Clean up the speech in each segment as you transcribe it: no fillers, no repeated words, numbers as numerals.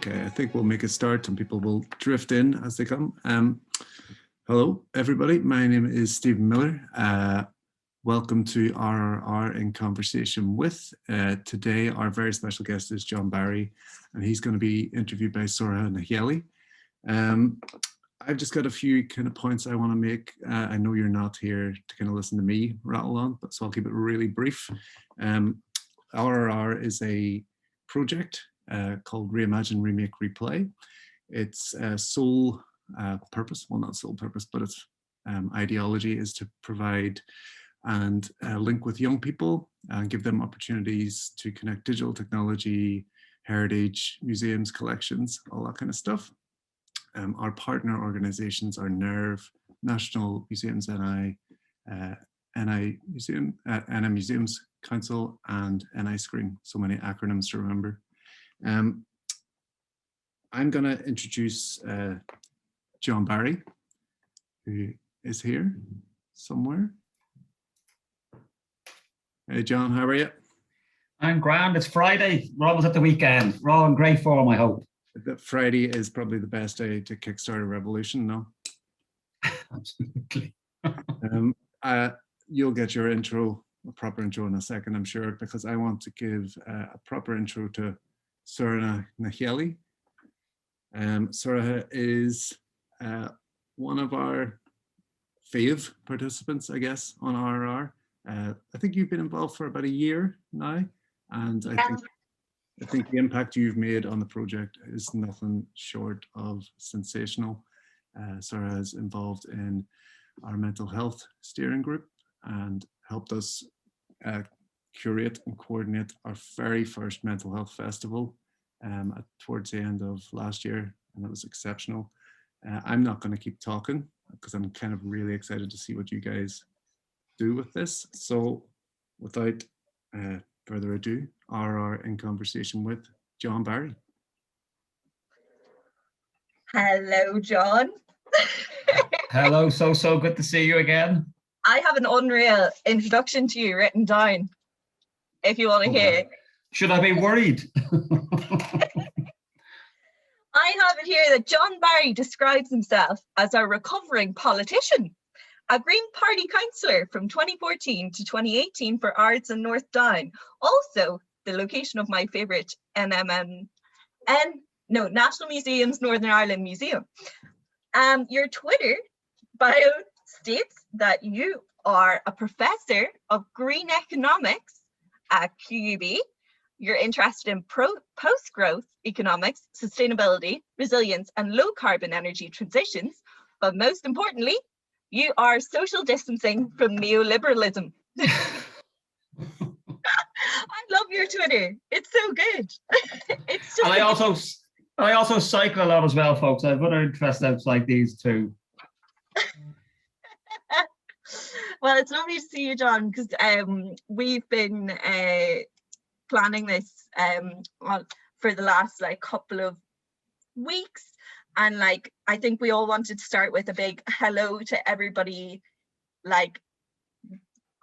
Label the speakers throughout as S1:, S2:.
S1: Okay, I think we'll make a start and people will drift in as they come. Hello, everybody. My name is Stephen Miller. Welcome to RRR in Conversation With. Today, our very special guest is John Barry, and he's going to be interviewed by Sorcha Ní Cheallaigh. I've just got a few kind of points I want to make. I know you're not here to kind of listen to me rattle on, but so I'll keep it really brief. RRR is a project called Reimagine, Remake, Replay. Its sole purpose, well, not sole purpose, but its ideology is to provide and link with young people and give them opportunities to connect digital technology, heritage, museums, collections, all that kind of stuff. Our partner organizations are NERV, National Museums NI, NI Museums Council, and NI Screen. So many acronyms to remember. I'm going to introduce John Barry, who is here somewhere. Hey John, how are you?
S2: I'm grand. It's Friday. We're almost at the weekend. We're all in great form, I hope.
S1: That Friday is probably the best day to kickstart a revolution, no?
S2: Absolutely.
S1: You'll get your intro, a proper intro in a second, I'm sure, because I want to give a proper intro to Sorcha Ní Cheallaigh. Sorcha is one of our fave participants, I guess, on RRR. I think you've been involved for about a year now, and I think the impact you've made on the project is nothing short of sensational. Sorcha is involved in our mental health steering group and helped us curate and coordinate our very first mental health festival towards the end of last year, and it was exceptional. I'm not going to keep talking because I'm kind of really excited to see what you guys do with this. So without further ado, RR in Conversation with John Barry.
S3: Hello, John.
S2: Hello, so good to see you again.
S3: I have an unreal introduction to you written down, if you want to hear.
S2: Should I be worried?
S3: I have it here that John Barry describes himself as a recovering politician, a Green Party councillor from 2014 to 2018 for Ards and North Down. Also, the location of my favourite National Museums Northern Ireland Museum. Your Twitter bio states that you are a professor of green economics at QUB. You're interested in post-growth economics, sustainability, resilience, and low-carbon energy transitions. But most importantly, you are social distancing from neoliberalism. I love your Twitter. It's so good. It's so
S2: and I also cycle a lot as well, folks. I have other interests like these too.
S3: Well, it's lovely to see you, John, because we've been planning this for the last couple of weeks, and I think we all wanted to start with a big hello to everybody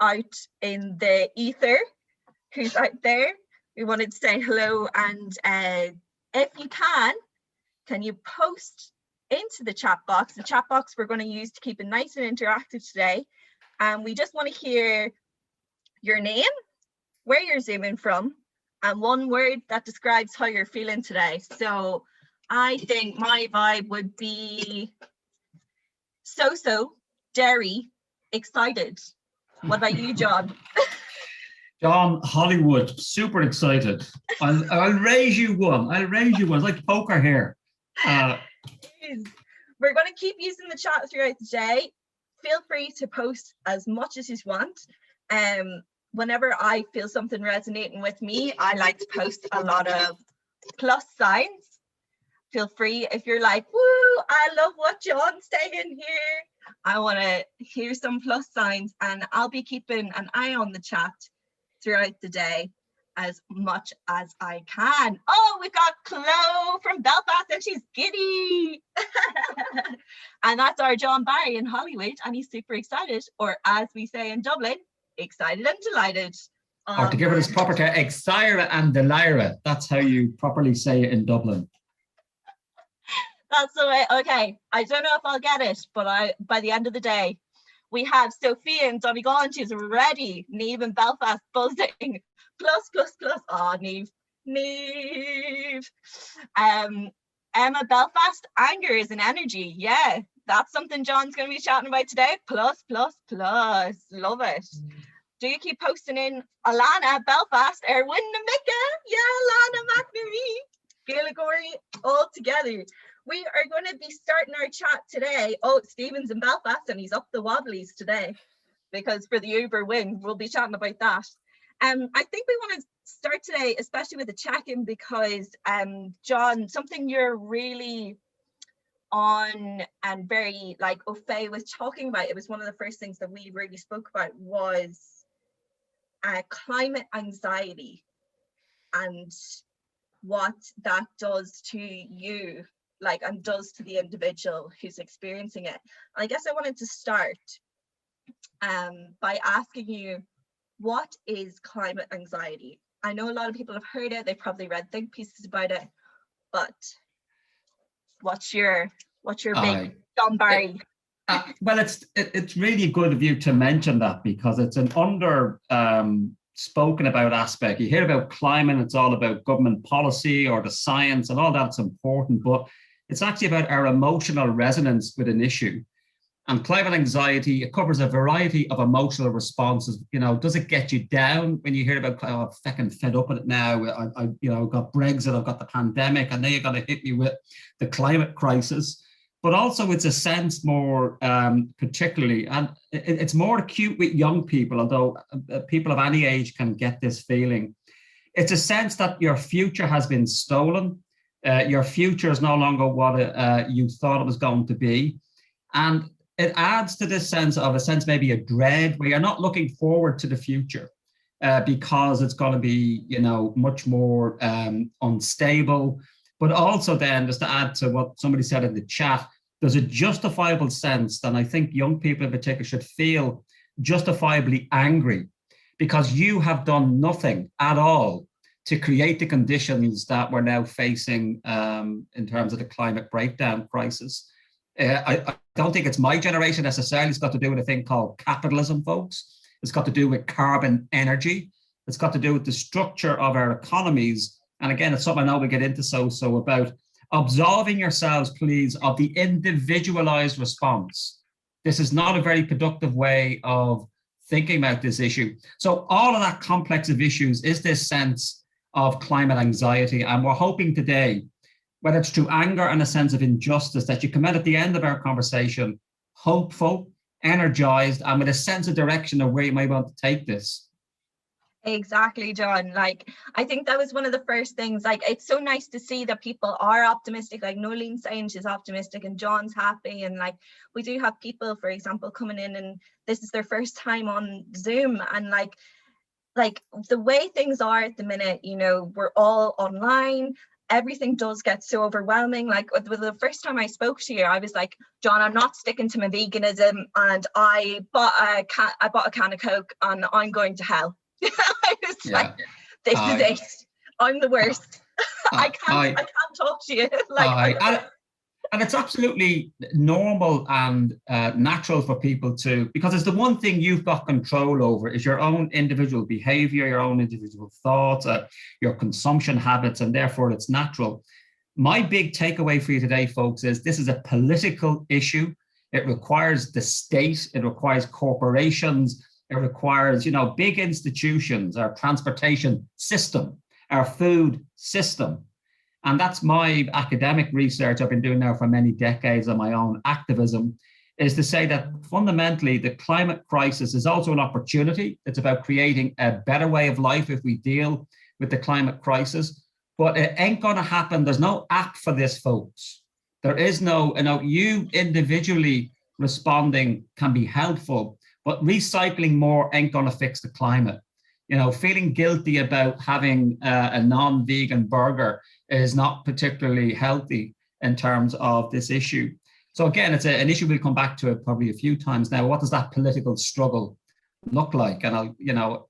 S3: out in the ether who's out there. We wanted to say hello, and if you can you post into the chat box? The chat box we're going to use to keep it nice and interactive today. And we just want to hear your name, where you're zooming from, and one word that describes how you're feeling today. So I think my vibe would be so, dairy, excited. What about you, John?
S2: John, Hollywood, super excited. I'll raise you one. It's like poker here.
S3: We're going to keep using the chat throughout the day. Feel free to post as much as you want. Whenever I feel something resonating with me, I like to post a lot of plus signs. Feel free if you're like, woo, I love what John's saying here. I want to hear some plus signs, and I'll be keeping an eye on the chat throughout the day as much as I can. Oh, we've got Chloe from Belfast, and she's giddy. And that's our John Barry in Hollywood, and he's super excited, or as we say in Dublin, excited and delighted.
S2: Or to give it its proper term, excited and delighted. That's how you properly say it in Dublin.
S3: That's the way. Okay, I don't know if I'll get it, but by the end of the day, we have Sophia and Donegal, she's ready. Niamh and Belfast buzzing. Plus. Oh, Niamh. Emma, Belfast, anger is an energy. Yeah, that's something John's going to be chatting about today. Plus. Love it. Do you keep posting in Alana, Belfast, Erwin, Namika? Yeah, Alana, McNamee, Gilligori, all together. We are going to be starting our chat today. Oh, Stephen's in Belfast and he's up the wobblies today because for the Uber win, we'll be chatting about that. I think we want to start today, especially with a check-in, because John, something you're really on and very like O'Fay was talking about, it was one of the first things that we really spoke about was climate anxiety and what that does to you, like, and does to the individual who's experiencing it. I guess I wanted to start by asking you, what is climate anxiety? I know a lot of people have heard it, they've probably read think pieces about it, but what's your big John Barry?
S2: Well, it's really good of you to mention that, because it's an under spoken about aspect. You hear about climate, it's all about government policy or the science, and all that's important, but it's actually about our emotional resonance with an issue. And climate anxiety, it covers a variety of emotional responses. You know, does it get you down when you hear about, oh, I'm fucking fed up with it now. I got Brexit, I've got the pandemic, and now you're going to hit me with the climate crisis. But also it's a sense more particularly, and it's more acute with young people, although people of any age can get this feeling. It's a sense that your future has been stolen. Your future is no longer what you thought it was going to be. And it adds to this sense maybe a dread, where you're not looking forward to the future because it's going to be, much more unstable. But also then, just to add to what somebody said in the chat, there's a justifiable sense, and I think young people in particular should feel justifiably angry because you have done nothing at all to create the conditions that we're now facing in terms of the climate breakdown crisis. I don't think it's my generation necessarily. It's got to do with a thing called capitalism, folks. It's got to do with carbon energy. It's got to do with the structure of our economies. And again, it's something I know we get into so about absolving yourselves, please, of the individualized response. This is not a very productive way of thinking about this issue. So all of that complex of issues is this sense of climate anxiety. And we're hoping today, whether it's through anger and a sense of injustice, that you come out at the end of our conversation hopeful, energized, and with a sense of direction of where you might want to take this.
S3: Exactly, John. Like, I think that was one of the first things. Like, it's so nice to see that people are optimistic. Like, Nolene's saying she's optimistic and John's happy. And like, we do have people, for example, coming in and this is their first time on Zoom. And like the way things are at the minute, we're all online. Everything does get so overwhelming. Like the first time I spoke to you, I was like, John, I'm not sticking to my veganism, and I bought a can of Coke and I'm going to hell. I was like, this is it. I'm the worst. I can't talk to you.
S2: And it's absolutely normal and natural for people to, because it's the one thing you've got control over is your own individual behavior, your own individual thoughts, your consumption habits, and therefore it's natural. My big takeaway for you today, folks, is this is a political issue. It requires the state, it requires corporations, it requires, big institutions, our transportation system, our food system. And that's my academic research I've been doing now for many decades on my own activism, is to say that fundamentally the climate crisis is also an opportunity. It's about creating a better way of life if we deal with the climate crisis. But it ain't going to happen. There's no app for this, folks. There is no, you individually responding can be helpful, but recycling more ain't going to fix the climate. Feeling guilty about having a non-vegan burger is not particularly healthy in terms of this issue. So again, it's an issue we'll come back to it probably a few times now. What does that political struggle look like? And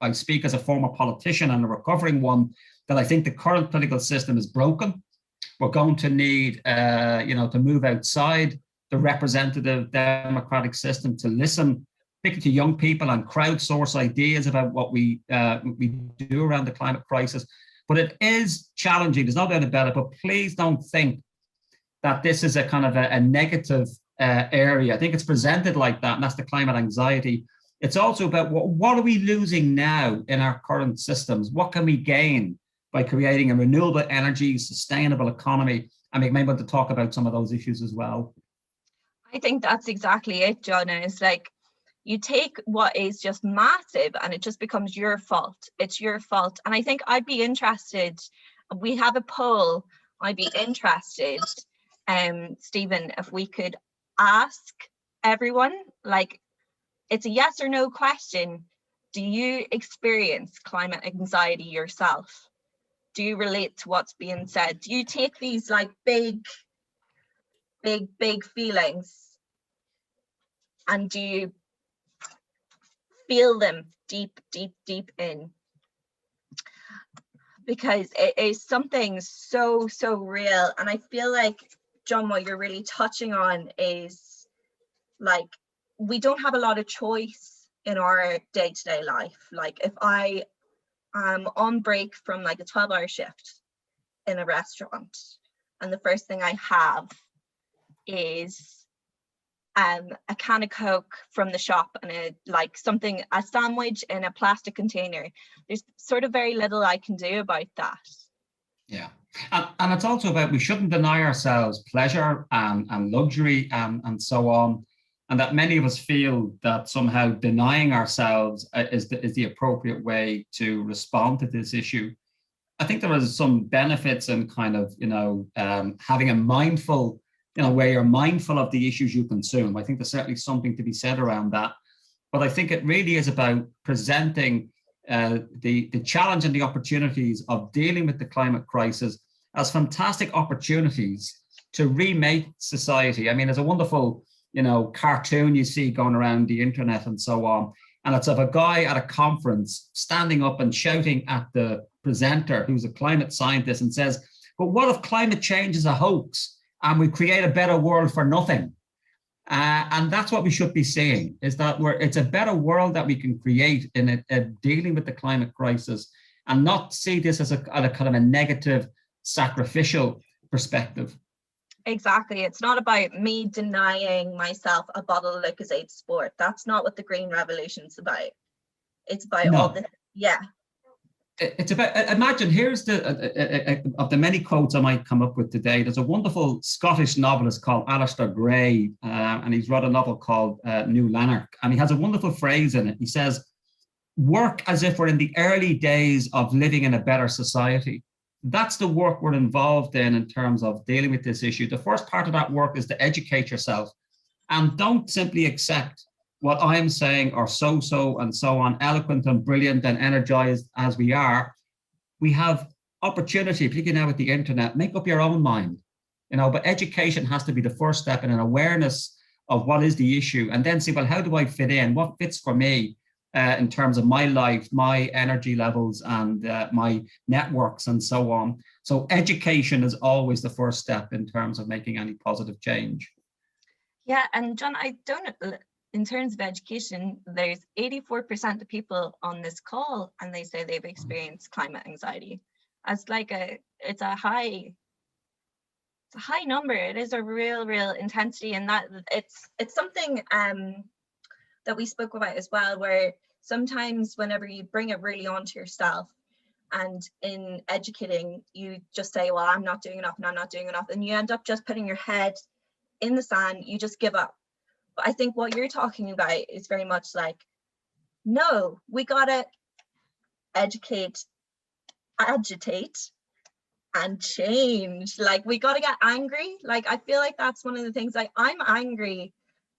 S2: I speak as a former politician and a recovering one, that I think the current political system is broken. We're going to need, to move outside the representative democratic system, to listen, particularly to young people, and crowdsource ideas about what we do around the climate crisis. But it is challenging, there's no doubt about it, but please don't think that this is a kind of a negative area. I think it's presented like that, and that's the climate anxiety. It's also about what are we losing now in our current systems? What can we gain by creating a renewable energy, sustainable economy? And we may want to talk about some of those issues as well.
S3: I think that's exactly it, John. And it's like, you take what is just massive and it just becomes your fault. It's your fault. And I think I'd be interested, we have a poll, I'd be interested, Stephen, if we could ask everyone, like, it's a yes or no question. Do you experience climate anxiety yourself? Do you relate to what's being said? Do you take these like big feelings, and do you feel them deep in? Because it is something so real. And I feel like, John, what you're really touching on is, like, we don't have a lot of choice in our day-to-day life. Like, if I am on break from like a 12-hour shift in a restaurant, and the first thing I have is a can of Coke from the shop and a sandwich in a plastic container, there's sort of very little I can do about that.
S2: Yeah, and it's also about, we shouldn't deny ourselves pleasure and luxury and so on, and that many of us feel that somehow denying ourselves is the appropriate way to respond to this issue. I think there are some benefits in kind of, having a mindful, where you're mindful of the issues you consume. I think there's certainly something to be said around that. But I think it really is about presenting the challenge and the opportunities of dealing with the climate crisis as fantastic opportunities to remake society. I mean, there's a wonderful, cartoon you see going around the internet and so on. And it's of a guy at a conference standing up and shouting at the presenter, who's a climate scientist, and says, but what if climate change is a hoax and we create a better world for nothing? And that's what we should be saying, is that it's a better world that we can create in dealing with the climate crisis, and not see this as a kind of a negative, sacrificial perspective.
S3: Exactly. It's not about me denying myself a bottle of Lucozade Sport. That's not what the Green Revolution's about. It's about all this. Yeah.
S2: It's about, imagine, here's of the many quotes I might come up with today, there's a wonderful Scottish novelist called Alistair Gray, and he's wrote a novel called New Lanark, and he has a wonderful phrase in it. He says, work as if we're in the early days of living in a better society. That's the work we're involved in terms of dealing with this issue. The first part of that work is to educate yourself, and don't simply accept what I'm saying, or so and so on, eloquent and brilliant and energized as we are. We have opportunity, particularly now with the internet, make up your own mind, but education has to be the first step in an awareness of what is the issue, and then see, well, how do I fit in? What fits for me in terms of my life, my energy levels, and my networks, and so on. So education is always the first step in terms of making any positive change.
S3: Yeah, and John, in terms of education, there's 84% of people on this call, and they say they've experienced climate anxiety. It's a high number. It is a real intensity, and that it's something that we spoke about as well, where sometimes whenever you bring it really onto yourself, and in educating, you just say, well, I'm not doing enough, and I'm not doing enough, and you end up just putting your head in the sand. You just give up. But I think what you're talking about is very much like, no, we gotta educate, agitate, and change. Like, we gotta get angry. Like, I feel like that's one of the things, like, I'm angry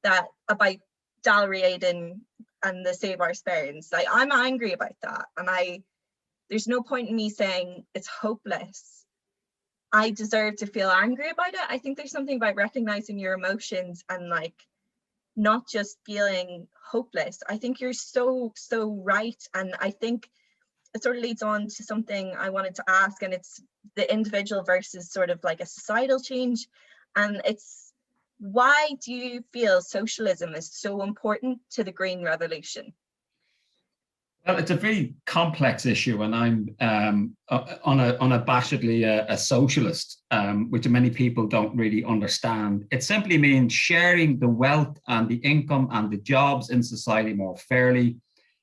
S3: about Dalriaden and the Save Our Sperrins. Like, I'm angry about that, and there's no point in me saying it's hopeless. I deserve to feel angry about it. I think there's something about recognizing your emotions and like not just feeling hopeless. I think you're so right, and I think it sort of leads on to something I wanted to ask, and it's the individual versus sort of like a societal change. And it's, why do you feel socialism is so important to the Green Revolution?
S2: Well, it's a very complex issue, and I'm unabashedly a socialist, which many people don't really understand. It simply means sharing the wealth and the income and the jobs in society more fairly.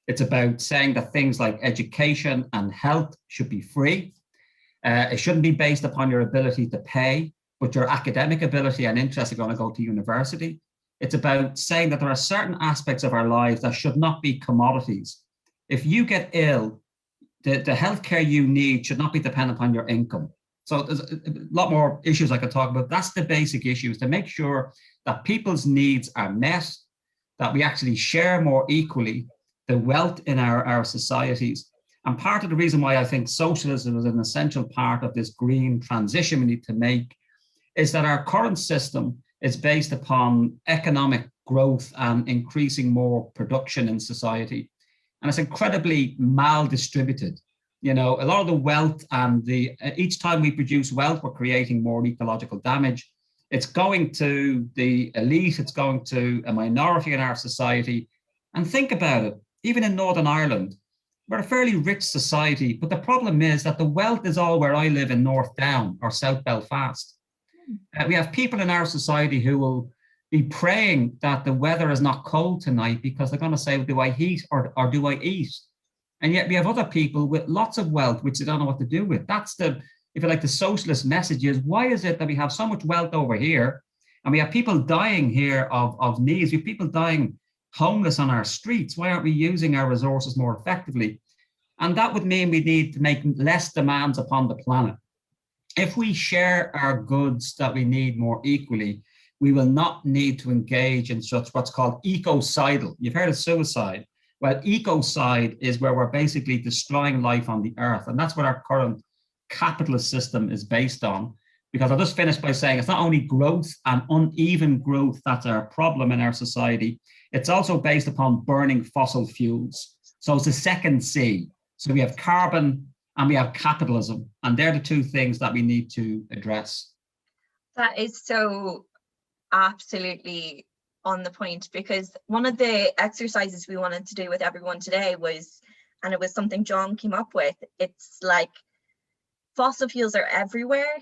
S2: It's about saying that things like education and health should be free. It shouldn't be based upon your ability to pay, but your academic ability and interest are going to go to university. It's about saying that there are certain aspects of our lives that should not be commodities. If you get ill, the healthcare you need should not be dependent upon your income. So there's a lot more issues I could talk about. That's the basic issue, is to make sure that people's needs are met, that we actually share more equally the wealth in our societies. And part of the reason why I think socialism is an essential part of this green transition we need to make is that our current system is based upon economic growth and increasing more production in society. And it's incredibly mal-distributed. You know, a lot of the wealth and each time we produce wealth, we're creating more ecological damage. It's going to the elite, it's going to a minority in our society. And think about it, even in Northern Ireland, we're a fairly rich society, but the problem is that the wealth is all where I live in North Down or South Belfast. We have people in our society who will be praying that the weather is not cold tonight because they're going to say, do I heat or do I eat? And yet we have other people with lots of wealth, which they don't know what to do with. That's the, if you like, the socialist message is, why is it that we have so much wealth over here and we have people dying here of needs? We have people dying homeless on our streets. Why aren't we using our resources more effectively? And that would mean we need to make less demands upon the planet. If we share our goods that we need more equally, we will not need to engage in such what's called ecocidal. You've heard of suicide. Well, ecocide is where we're basically destroying life on the earth. And that's what our current capitalist system is based on. Because I'll just finish by saying it's not only growth and uneven growth that's our problem in our society, it's also based upon burning fossil fuels. So it's the second C. So we have carbon and we have capitalism. And they're the two things that we need to address.
S3: That is so absolutely on the point, because one of the exercises we wanted to do with everyone today was, and it was something John came up with, it's like fossil fuels are everywhere.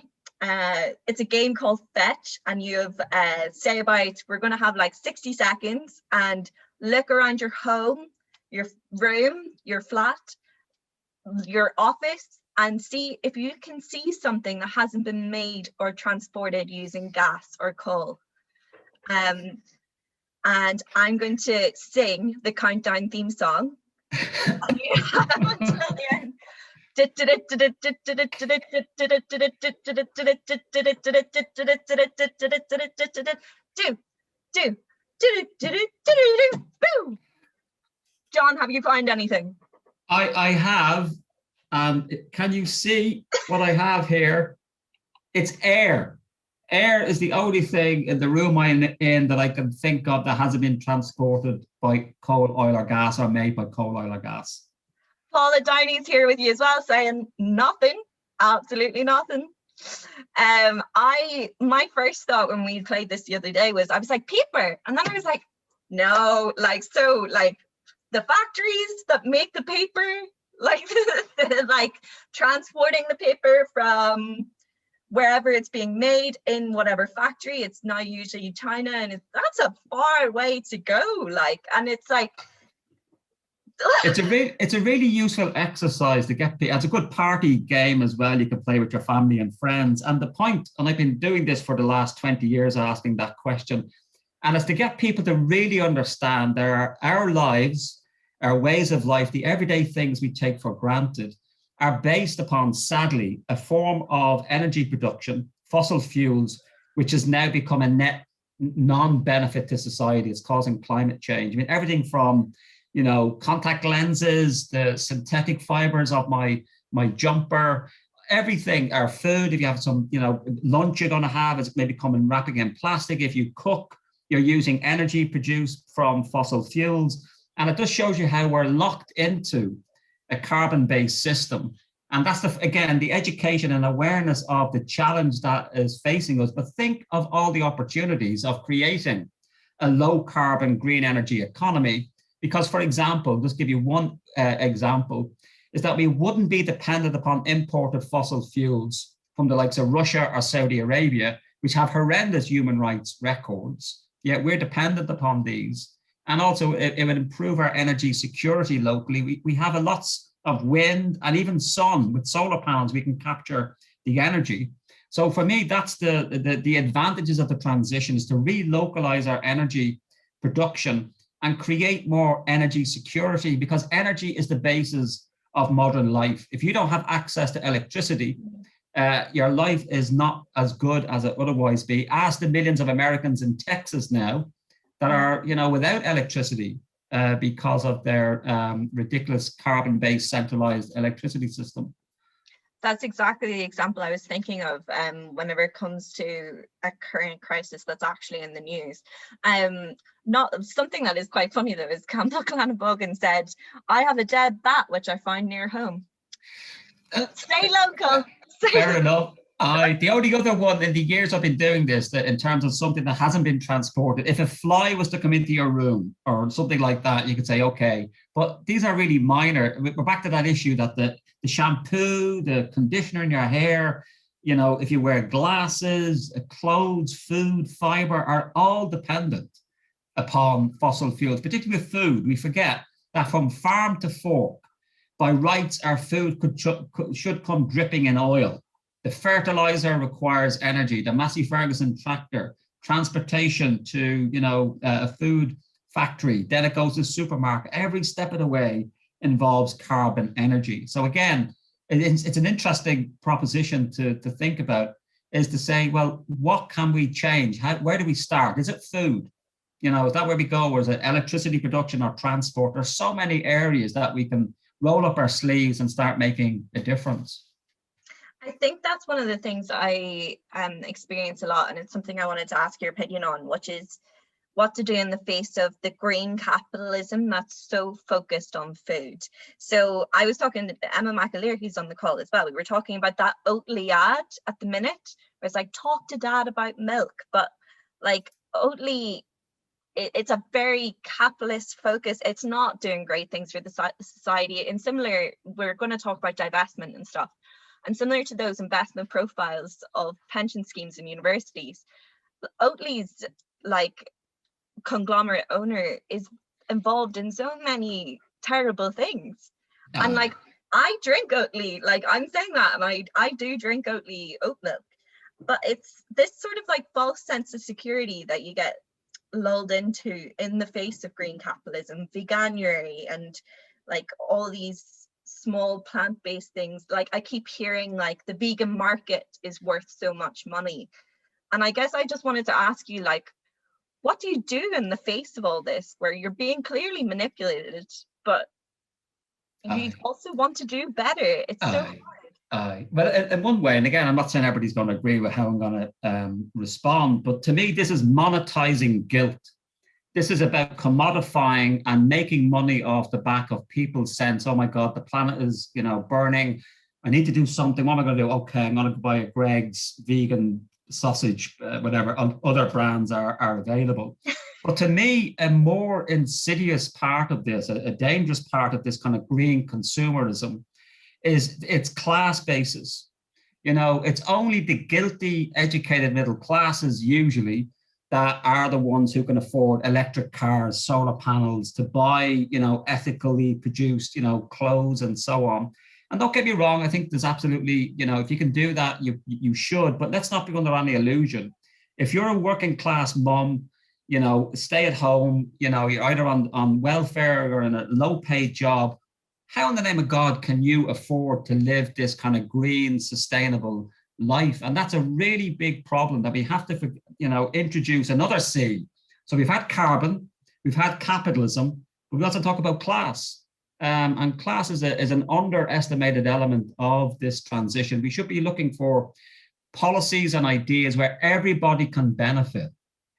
S3: It's a game called Fetch, and you have say about, we're going to have like 60 seconds and look around your home, your room, your flat, your office, and see if you can see something that hasn't been made or transported using gas or coal. And I'm going to sing the countdown theme song. And you have until the end. Boom. John, have you found anything?
S2: I have. Can you see what I have here? It's air. Air is the only thing in the room I'm in that I can think of that hasn't been transported by coal, oil, or gas, or made by coal, oil, or gas.
S3: Paula Downey's here with you as well, saying nothing, absolutely nothing. My first thought when we played this the other day was, I was like, paper, and then I was like, no, like, so like the factories that make the paper, like like transporting the paper from wherever it's being made in whatever factory, it's now usually China, and that's a far way to go, like, and it's like
S2: it's a really useful exercise to get it's a good party game as well. You can play with your family and friends, and the point, and I've been doing this for the last 20 years asking that question, and it's to get people to really understand our lives, our ways of life, the everyday things we take for granted are based upon, sadly, a form of energy production, fossil fuels, which has now become a net non-benefit to society. It's causing climate change. I mean, everything from, you know, contact lenses, the synthetic fibers of my jumper, everything, our food, if you have some, you know, lunch you're going to have, is maybe coming wrapping in plastic. If you cook, you're using energy produced from fossil fuels. And it just shows you how we're locked into a carbon-based system. And that's, again, the education and awareness of the challenge that is facing us. But think of all the opportunities of creating a low carbon green energy economy. Because, for example, just give you one example, is that we wouldn't be dependent upon imported fossil fuels from the likes of Russia or Saudi Arabia, which have horrendous human rights records. Yet we're dependent upon these. And also it would improve our energy security locally. We have a lots of wind and even sun. With solar panels, we can capture the energy. So for me, that's the advantages of the transition, is to relocalize our energy production and create more energy security, because energy is the basis of modern life. If you don't have access to electricity, your life is not as good as it otherwise be. Ask the millions of Americans in Texas now that are, without electricity because of their ridiculous carbon-based centralized electricity system.
S3: That's exactly the example I was thinking of whenever it comes to a current crisis that's actually in the news. Not something that is quite funny though is Campbell Clannabogan said, "I have a dead bat which I find near home." Stay local.
S2: Fair enough. The only other one in the years I've been doing this, that in terms of something that hasn't been transported, if a fly was to come into your room or something like that, you could say, okay, but these are really minor. We're back to that issue that the shampoo, the conditioner in your hair, if you wear glasses, clothes, food, fiber are all dependent upon fossil fuels, particularly with food. We forget that from farm to fork, by rights, our food should come dripping in oil. The fertilizer requires energy. The Massey Ferguson tractor, transportation to a food factory, then it goes to the supermarket. Every step of the way involves carbon energy. So again, it's an interesting proposition to think about, is to say, well, what can we change? Where do we start? Is it food? Is that where we go? Or is it electricity production or transport? There's so many areas that we can roll up our sleeves and start making a difference.
S3: I think that's one of the things I experience a lot, and it's something I wanted to ask your opinion on, which is what to do in the face of the green capitalism that's so focused on food. So I was talking to Emma McAleer, who's on the call as well. We were talking about that Oatly ad at the minute, where it's like, talk to dad about milk, but like Oatly, it's a very capitalist focus. It's not doing great things for the society. And similar, we're going to talk about divestment and stuff. And similar to those investment profiles of pension schemes in universities, Oatly's conglomerate owner is involved in so many terrible things. And I drink Oatly, I'm saying that, and I do drink Oatly oat milk, but it's this sort of false sense of security that you get lulled into in the face of green capitalism, veganuary, and all these small plant-based things. I keep hearing the vegan market is worth so much money, and I guess I just wanted to ask you, what do you do in the face of all this, where you're being clearly manipulated, but you also want to do better? It's so hard.
S2: Well, in one way, and again, I'm not saying everybody's going to agree with how I'm going to respond, but to me, this is monetizing guilt. This is about commodifying and making money off the back of people's sense, oh my God, the planet is, burning. I need to do something. What am I going to do? Okay, I'm going to buy a Greg's vegan sausage, whatever other brands are available. But to me, a more insidious part of this, a dangerous part of this kind of green consumerism, is its class basis. It's only the guilty, educated middle classes usually that are the ones who can afford electric cars, solar panels, to buy, ethically produced, clothes and so on. And don't get me wrong, I think there's absolutely, if you can do that, you should, but let's not be under any illusion. If you're a working class mom, stay at home, you're either on welfare or in a low paid job, how in the name of God can you afford to live this kind of green, sustainable life? And that's a really big problem that we have to, introduce another C. So we've had carbon, we've had capitalism, but we also talk about class. And class is an underestimated element of this transition. We should be looking for policies and ideas where everybody can benefit,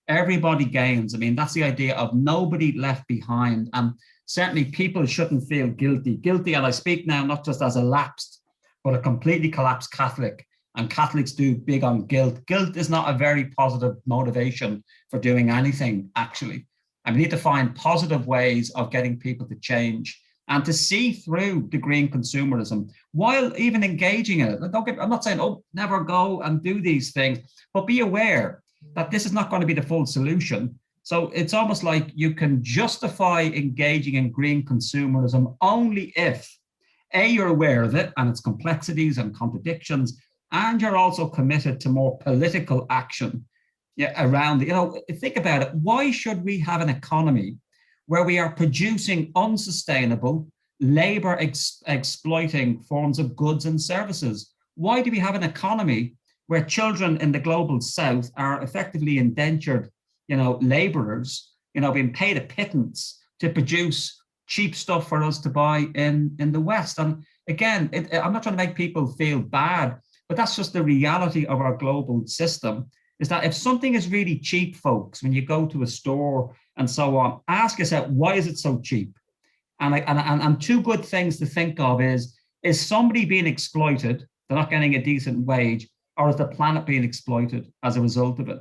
S2: everybody gains. I mean, that's the idea of nobody left behind. And certainly people shouldn't feel guilty. Guilty, and I speak now not just as a lapsed, but a completely collapsed Catholic. And Catholics do big on guilt. Guilt is not a very positive motivation for doing anything, actually. And we need to find positive ways of getting people to change and to see through the green consumerism while even engaging in it. I'm not saying, oh, never go and do these things, but be aware that this is not going to be the full solution. So it's almost like you can justify engaging in green consumerism only if, A, you're aware of it and its complexities and contradictions, and you're also committed to more political action around it. Think about it. Why should we have an economy where we are producing unsustainable, labor exploiting forms of goods and services? Why do we have an economy where children in the global south are effectively indentured, laborers, being paid a pittance to produce cheap stuff for us to buy in the West? And again, I'm not trying to make people feel bad, but that's just the reality of our global system, is that if something is really cheap, folks, when you go to a store and so on, ask yourself, why is it so cheap? And two good things to think of is somebody being exploited, they're not getting a decent wage, or is the planet being exploited as a result of it?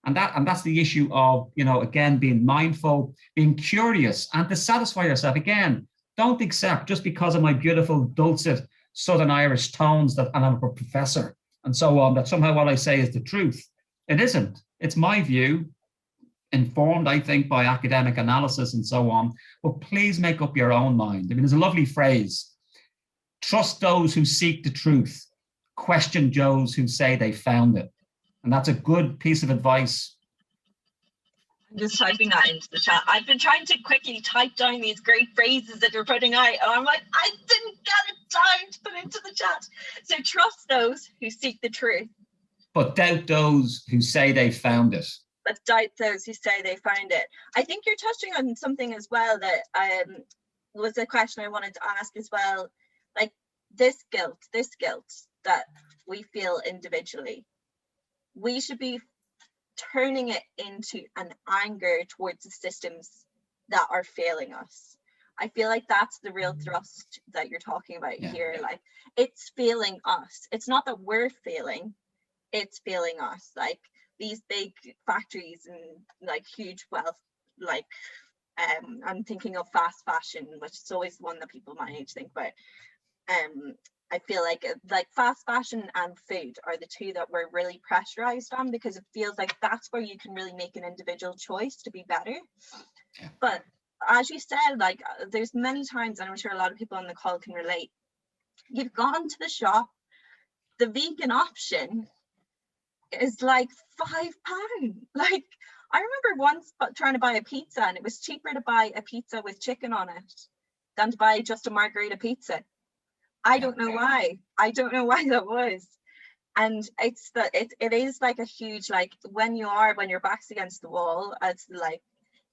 S2: And that's the issue of, again, being mindful, being curious, and to satisfy yourself. Again, don't accept just because of my beautiful, dulcet Southern Irish tones and I'm a professor and so on, that somehow what I say is the truth. It isn't. It's my view, informed, I think, by academic analysis and so on. But please make up your own mind. I mean, there's a lovely phrase: trust those who seek the truth, question those who say they found it. And that's a good piece of advice.
S3: I'm just typing that into the chat. I've been trying to quickly type down these great phrases that you're putting out, and I'm like, I didn't get it down to put into the chat. So trust those who seek the truth,
S2: but doubt those who say they found it.
S3: But doubt those who say they found it. I think you're touching on something as well that was a question I wanted to ask as well. Like this guilt that we feel individually, we should be turning it into an anger towards the systems that are failing us. I feel like that's the real thrust that you're talking about here. Like, it's failing us. It's not that we're failing, it's failing us. Like these big factories and like huge wealth, like I'm thinking of fast fashion, which is always one that people my age think about. I feel like fast fashion and food are the two that we're really pressurized on, because it feels like that's where you can really make an individual choice to be better. Yeah. But as you said, like there's many times, and I'm sure a lot of people on the call can relate, you've gone to the shop, the vegan option is like £5. Like I remember once trying to buy a pizza, and it was cheaper to buy a pizza with chicken on it than to buy just a margherita pizza. I don't know why. I don't know why that was. And it's that it is like a huge, like when your back's against the wall, it's like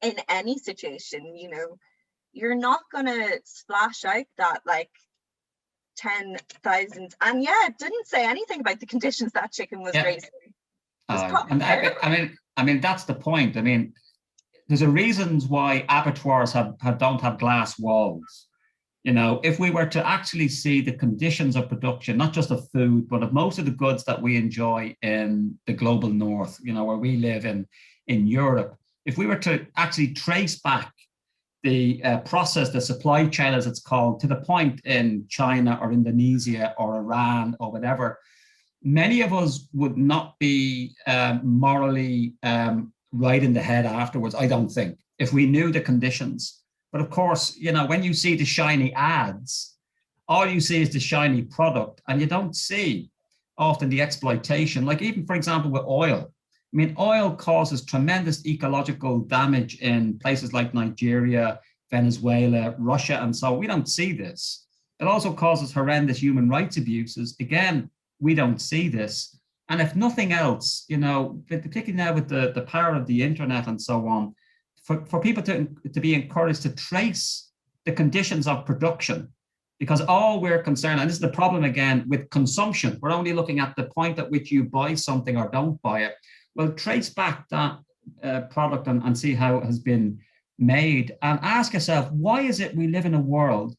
S3: in any situation, you're not gonna splash out that like 10,000. And yeah, it didn't say anything about the conditions that chicken was raised in.
S2: I mean that's the point. I mean, there's a reasons why abattoirs don't have glass walls. If we were to actually see the conditions of production, not just of food, but of most of the goods that we enjoy in the global north, where we live in Europe, if we were to actually trace back the process, the supply chain, as it's called, to the point in China or Indonesia or Iran or whatever, many of us would not be morally right in the head afterwards, I don't think, if we knew the conditions. But of course, when you see the shiny ads, all you see is the shiny product, and you don't see often the exploitation. Like even, for example, with oil. I mean, oil causes tremendous ecological damage in places like Nigeria, Venezuela, Russia, and so we don't see this. It also causes horrendous human rights abuses. Again, we don't see this. And if nothing else, particularly now with the power of the internet and so on, for people to be encouraged to trace the conditions of production, because all we're concerned, and this is the problem again with consumption, we're only looking at the point at which you buy something or don't buy it. Well, trace back that product and see how it has been made, and ask yourself, why is it we live in a world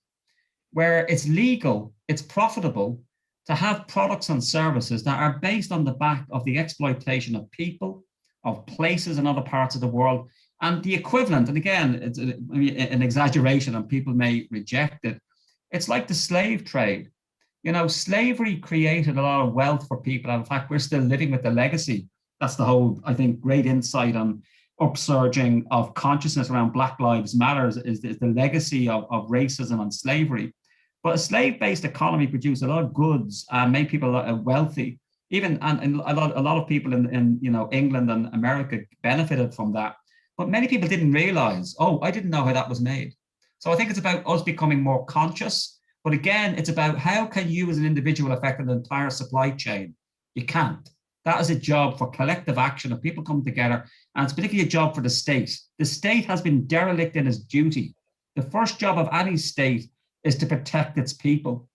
S2: where it's legal, it's profitable to have products and services that are based on the back of the exploitation of people, of places in other parts of the world, and the equivalent, and again, it's an exaggeration and people may reject it, it's like the slave trade. You know, slavery created a lot of wealth for people, and in fact, we're still living with the legacy. That's the whole, I think, great insight on upsurging of consciousness around Black Lives Matter is the legacy of racism and slavery. But a slave-based economy produced a lot of goods and made people wealthy. Even and a lot of people in England and America benefited from that. But many people didn't realize, oh, I didn't know how that was made. So I think it's about us becoming more conscious. But again, it's about how can you as an individual affect an entire supply chain? You can't. That is a job for collective action of people coming together. And it's particularly a job for the state. The state has been derelict in its duty. The first job of any state is to protect its people.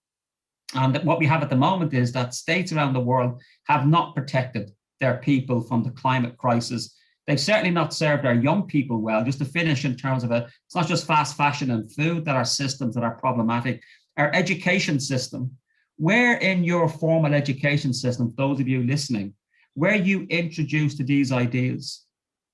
S2: And what we have at the moment is that states around the world have not protected their people from the climate crisis. They've certainly not served our young people well. Just to finish in terms of it's not just fast fashion and food that are systems that are problematic. Our education system, where in your formal education system, those of you listening, where you introduce to these ideas,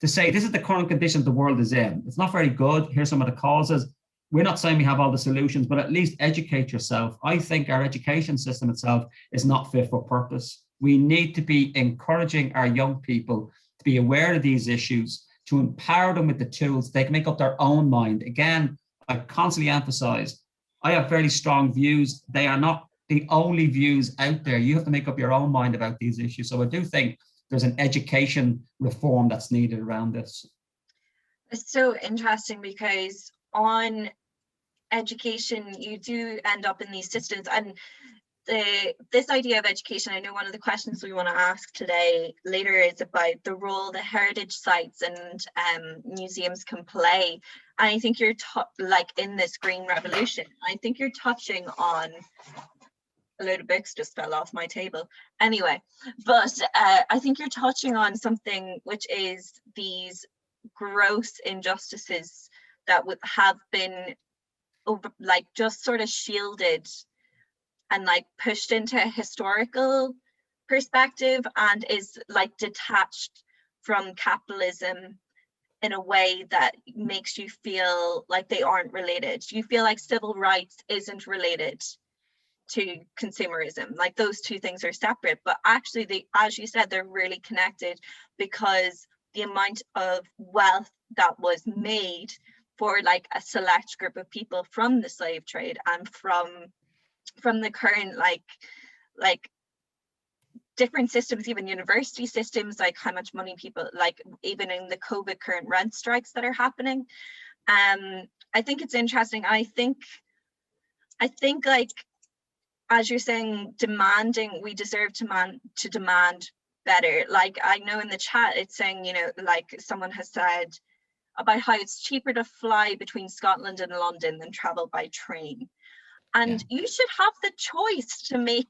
S2: to say this is the current condition the world is in. It's not very good. Here's some of the causes. We're not saying we have all the solutions, but at least educate yourself. I think our education system itself is not fit for purpose. We need to be encouraging our young people to be aware of these issues, to empower them with the tools. They can make up their own mind. Again, I constantly emphasize, I have very strong views. They are not the only views out there. You have to make up your own mind about these issues. So I do think there's an education reform that's needed around this.
S3: It's so interesting because on education, you do end up in these systems, and this idea of education, I know one of the questions we want to ask today later is about the role that heritage sites and museums can play. And I think you're like in this green revolution, I think you're touching on a load of books just fell off my table anyway, but I think you're touching on something which is these gross injustices that would have been over, like just sort of shielded and like pushed into a historical perspective and is like detached from capitalism in a way that makes you feel like they aren't related. You feel like civil rights isn't related to consumerism, like those two things are separate, but actually they, as you said, they're really connected, because the amount of wealth that was made for like a select group of people from the slave trade and from the current like different systems, even university systems, like how much money people, like even in the COVID current rent strikes that are happening. I think it's interesting. I think like, as you're saying, demanding, we deserve to demand better. Like I know in the chat it's saying, you know, like someone has said about how it's cheaper to fly between Scotland and London than travel by train. And you should have the choice to make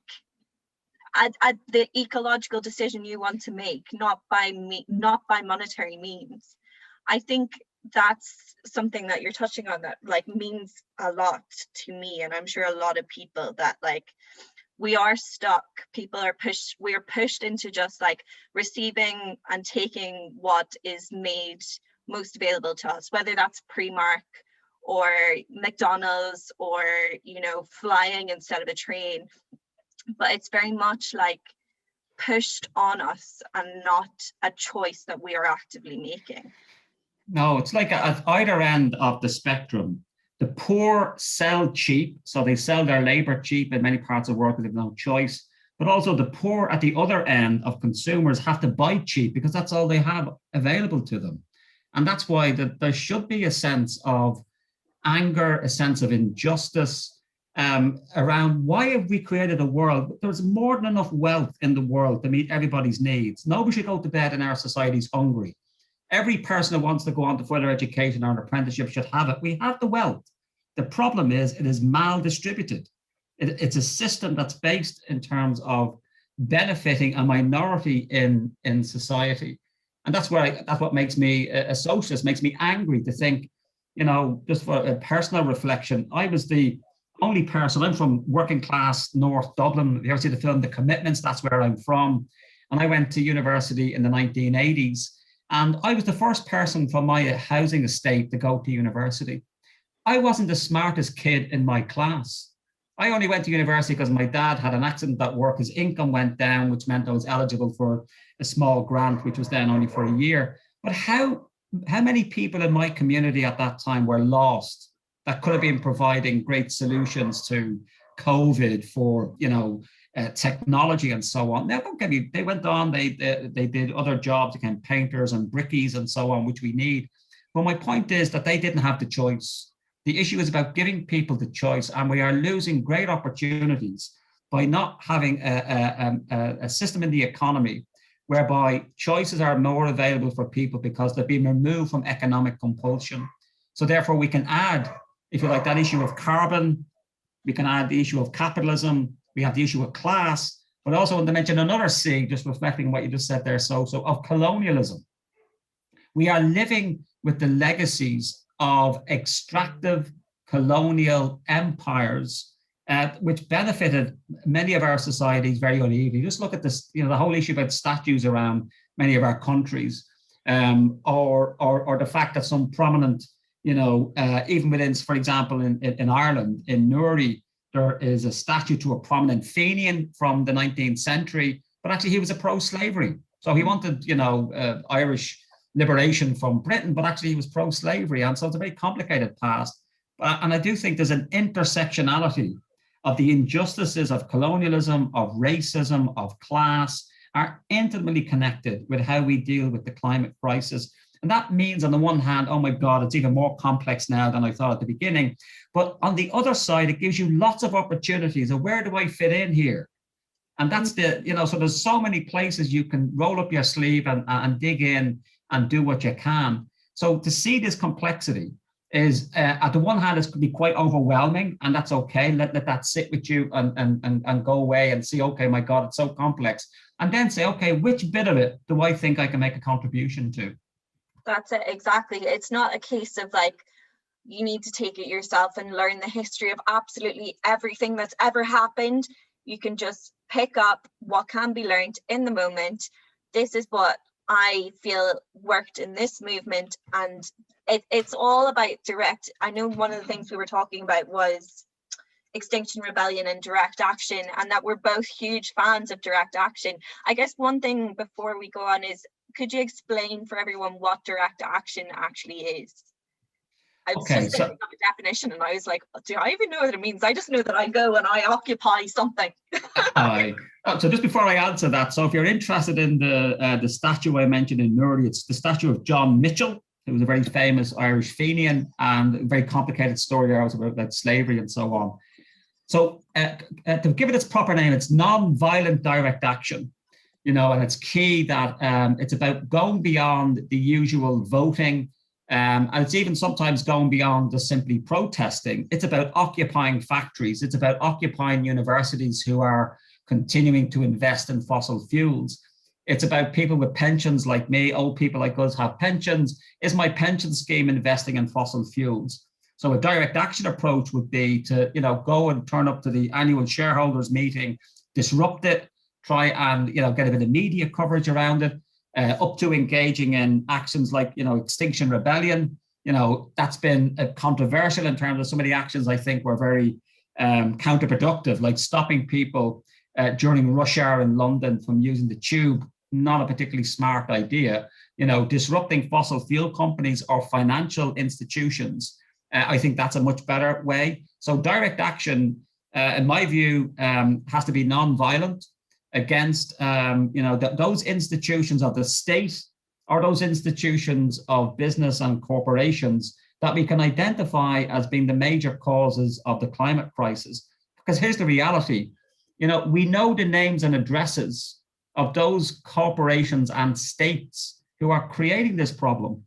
S3: the ecological decision you want to make, not by monetary means. I think that's something that you're touching on that like means a lot to me, and I'm sure a lot of people, that like we are stuck. People are we're pushed into just like receiving and taking what is made most available to us, whether that's Primark or McDonald's or, you know, flying instead of a train. But it's very much like pushed on us and not a choice that we are actively making.
S2: No, it's like at either end of the spectrum. The poor sell cheap, so they sell their labor cheap in many parts of the world because they have no choice. But also the poor at the other end of consumers have to buy cheap because that's all they have available to them. And that's why there should be a sense of anger, a sense of injustice around why have we created a world? There's more than enough wealth in the world to meet everybody's needs. Nobody should go to bed in our societies hungry. Every person who wants to go on to further education or an apprenticeship should have it. We have the wealth. The problem is it is mal-distributed. It's a system that's based in terms of benefiting a minority in society. And that's what makes me a socialist, makes me angry to think just for a personal reflection, I was the only person. I'm from working class North Dublin. You ever see the film The Commitments? That's where I'm from. And I went to university in the 1980s. And I was the first person from my housing estate to go to university. I wasn't the smartest kid in my class. I only went to university because my dad had an accident at work. His income went down, which meant I was eligible for a small grant, which was then only for a year. But how many people in my community at that time were lost that could have been providing great solutions to COVID for, technology and so on? Now, don't get me, they went on, they did other jobs, again, painters and brickies and so on, which we need. But my point is that they didn't have the choice. The issue is about giving people the choice, and we are losing great opportunities by not having a system in the economy whereby choices are more available for people because they're being removed from economic compulsion. So therefore we can add, if you like, that issue of carbon, we can add the issue of capitalism, we have the issue of class, but also I want to mention another C, just reflecting on what you just said there, so of colonialism. We are living with the legacies of extractive colonial empires, which benefited many of our societies very unevenly. Just look at this, the whole issue about statues around many of our countries, or the fact that some prominent, even within, for example, in Ireland, in Newry, there is a statue to a prominent Fenian from the 19th century, but actually he was a pro-slavery. So he wanted, Irish liberation from Britain, but actually he was pro-slavery. And so it's a very complicated past. And I do think there's an intersectionality of the injustices of colonialism, of racism, of class, are intimately connected with how we deal with the climate crisis. And that means, on the one hand, oh my God, it's even more complex now than I thought at the beginning. But on the other side, it gives you lots of opportunities of where do I fit in here? And that's so there's so many places you can roll up your sleeve and dig in and do what you can. So to see this complexity is, at the one hand, it could be quite overwhelming, and that's okay. Let that sit with you and go away and see, okay, my God, it's so complex. And then say, okay, which bit of it do I think I can make a contribution to?
S3: That's it, exactly. It's not a case of like, you need to take it yourself and learn the history of absolutely everything that's ever happened. You can just pick up what can be learned in the moment. This is what I feel worked in this movement, and it's all about direct. I know one of the things we were talking about was Extinction Rebellion and direct action, and that we're both huge fans of direct action. I guess one thing before we go on is, could you explain for everyone what direct action actually is? I was just thinking of a definition and I was like, do I even know what it means? I just know that I go and I occupy something.
S2: So just before I answer that, so if you're interested in the statue I mentioned in Newry, it's the statue of John Mitchell, who was a very famous Irish Fenian, and a very complicated story there about slavery and so on. So to give it its proper name, it's non-violent direct action. And it's key that it's about going beyond the usual voting, and it's even sometimes going beyond just simply protesting. It's about occupying factories. It's about occupying universities who are continuing to invest in fossil fuels. It's about people with pensions like me. Old people like us have pensions. Is my pension scheme investing in fossil fuels? So a direct action approach would be to, go and turn up to the annual shareholders meeting, disrupt it, try and, get a bit of media coverage around it, up to engaging in actions like, Extinction Rebellion. That's been controversial in terms of some of the actions I think were very counterproductive, like stopping people during rush hour in London from using the tube. Not a particularly smart idea. Disrupting fossil fuel companies or financial institutions. I think that's a much better way. So direct action, in my view, has to be non-violent against those institutions of the state or those institutions of business and corporations that we can identify as being the major causes of the climate crisis. Because here's the reality, we know the names and addresses of those corporations and states who are creating this problem.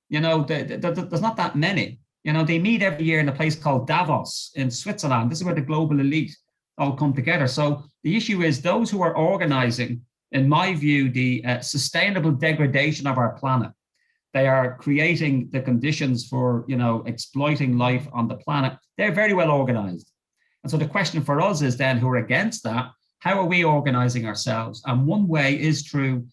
S2: There's not that many. They meet every year in a place called Davos in Switzerland. This is where the global elite all come together. So the issue is those who are organizing, in my view, the sustainable degradation of our planet, They are creating the conditions for, exploiting life on the planet. They're very well organized. And so the question for us is then, who are against that, how are we organizing ourselves? And one way is through,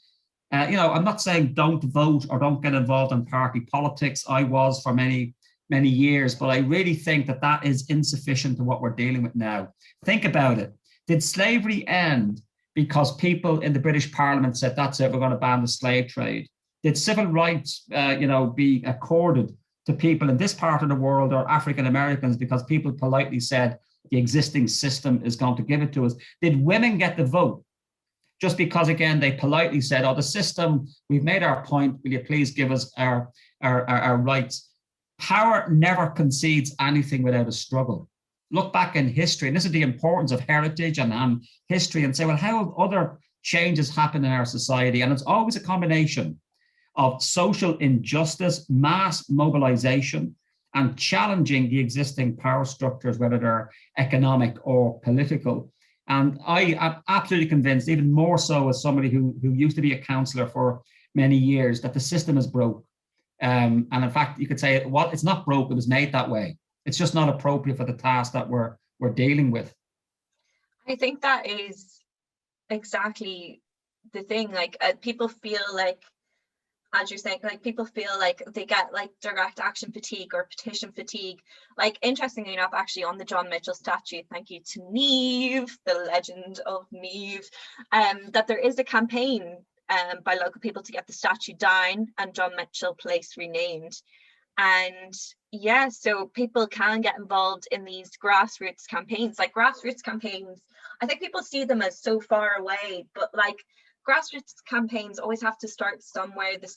S2: I'm not saying don't vote or don't get involved in party politics. I was for many, many years, but I really think that that is insufficient to what we're dealing with now. Think about it. Did slavery end because people in the British Parliament said, that's it, we're going to ban the slave trade? Did civil rights, be accorded to people in this part of the world or African Americans because people politely said the existing system is going to give it to us? Did women get the vote just because, again, they politely said, oh, the system, we've made our point, will you please give us our rights? Power never concedes anything without a struggle. Look back in history, and this is the importance of heritage and history, and say, well, how have other changes happened in our society? And it's always a combination of social injustice, mass mobilization, and challenging the existing power structures, whether they're economic or political. And I am absolutely convinced, even more so as somebody who used to be a councillor for many years, that the system is broke. And in fact, you could say, well, it's not broke, it was made that way. It's just not appropriate for the task that we're dealing with.
S3: I think that is exactly the thing. Like people feel like, as you're saying, like people feel like they get like direct action fatigue or petition fatigue. Like, interestingly enough, actually on the John Mitchell statue, thank you to Niamh, the legend of Niamh, that there is a campaign by local people to get the statue down and John Mitchell Place renamed. And yeah, so people can get involved in these grassroots campaigns. Like grassroots campaigns, I think people see them as so far away, but like grassroots campaigns always have to start somewhere. The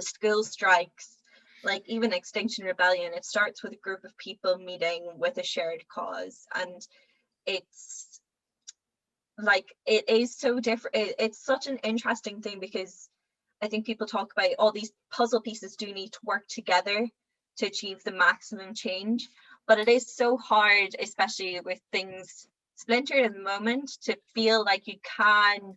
S3: school strikes, like even Extinction Rebellion, it starts with a group of people meeting with a shared cause. And it's like, it is so different. It's such an interesting thing, because I think people talk about all these puzzle pieces do need to work together to achieve the maximum change, but it is so hard, especially with things splintered at the moment, to feel like you can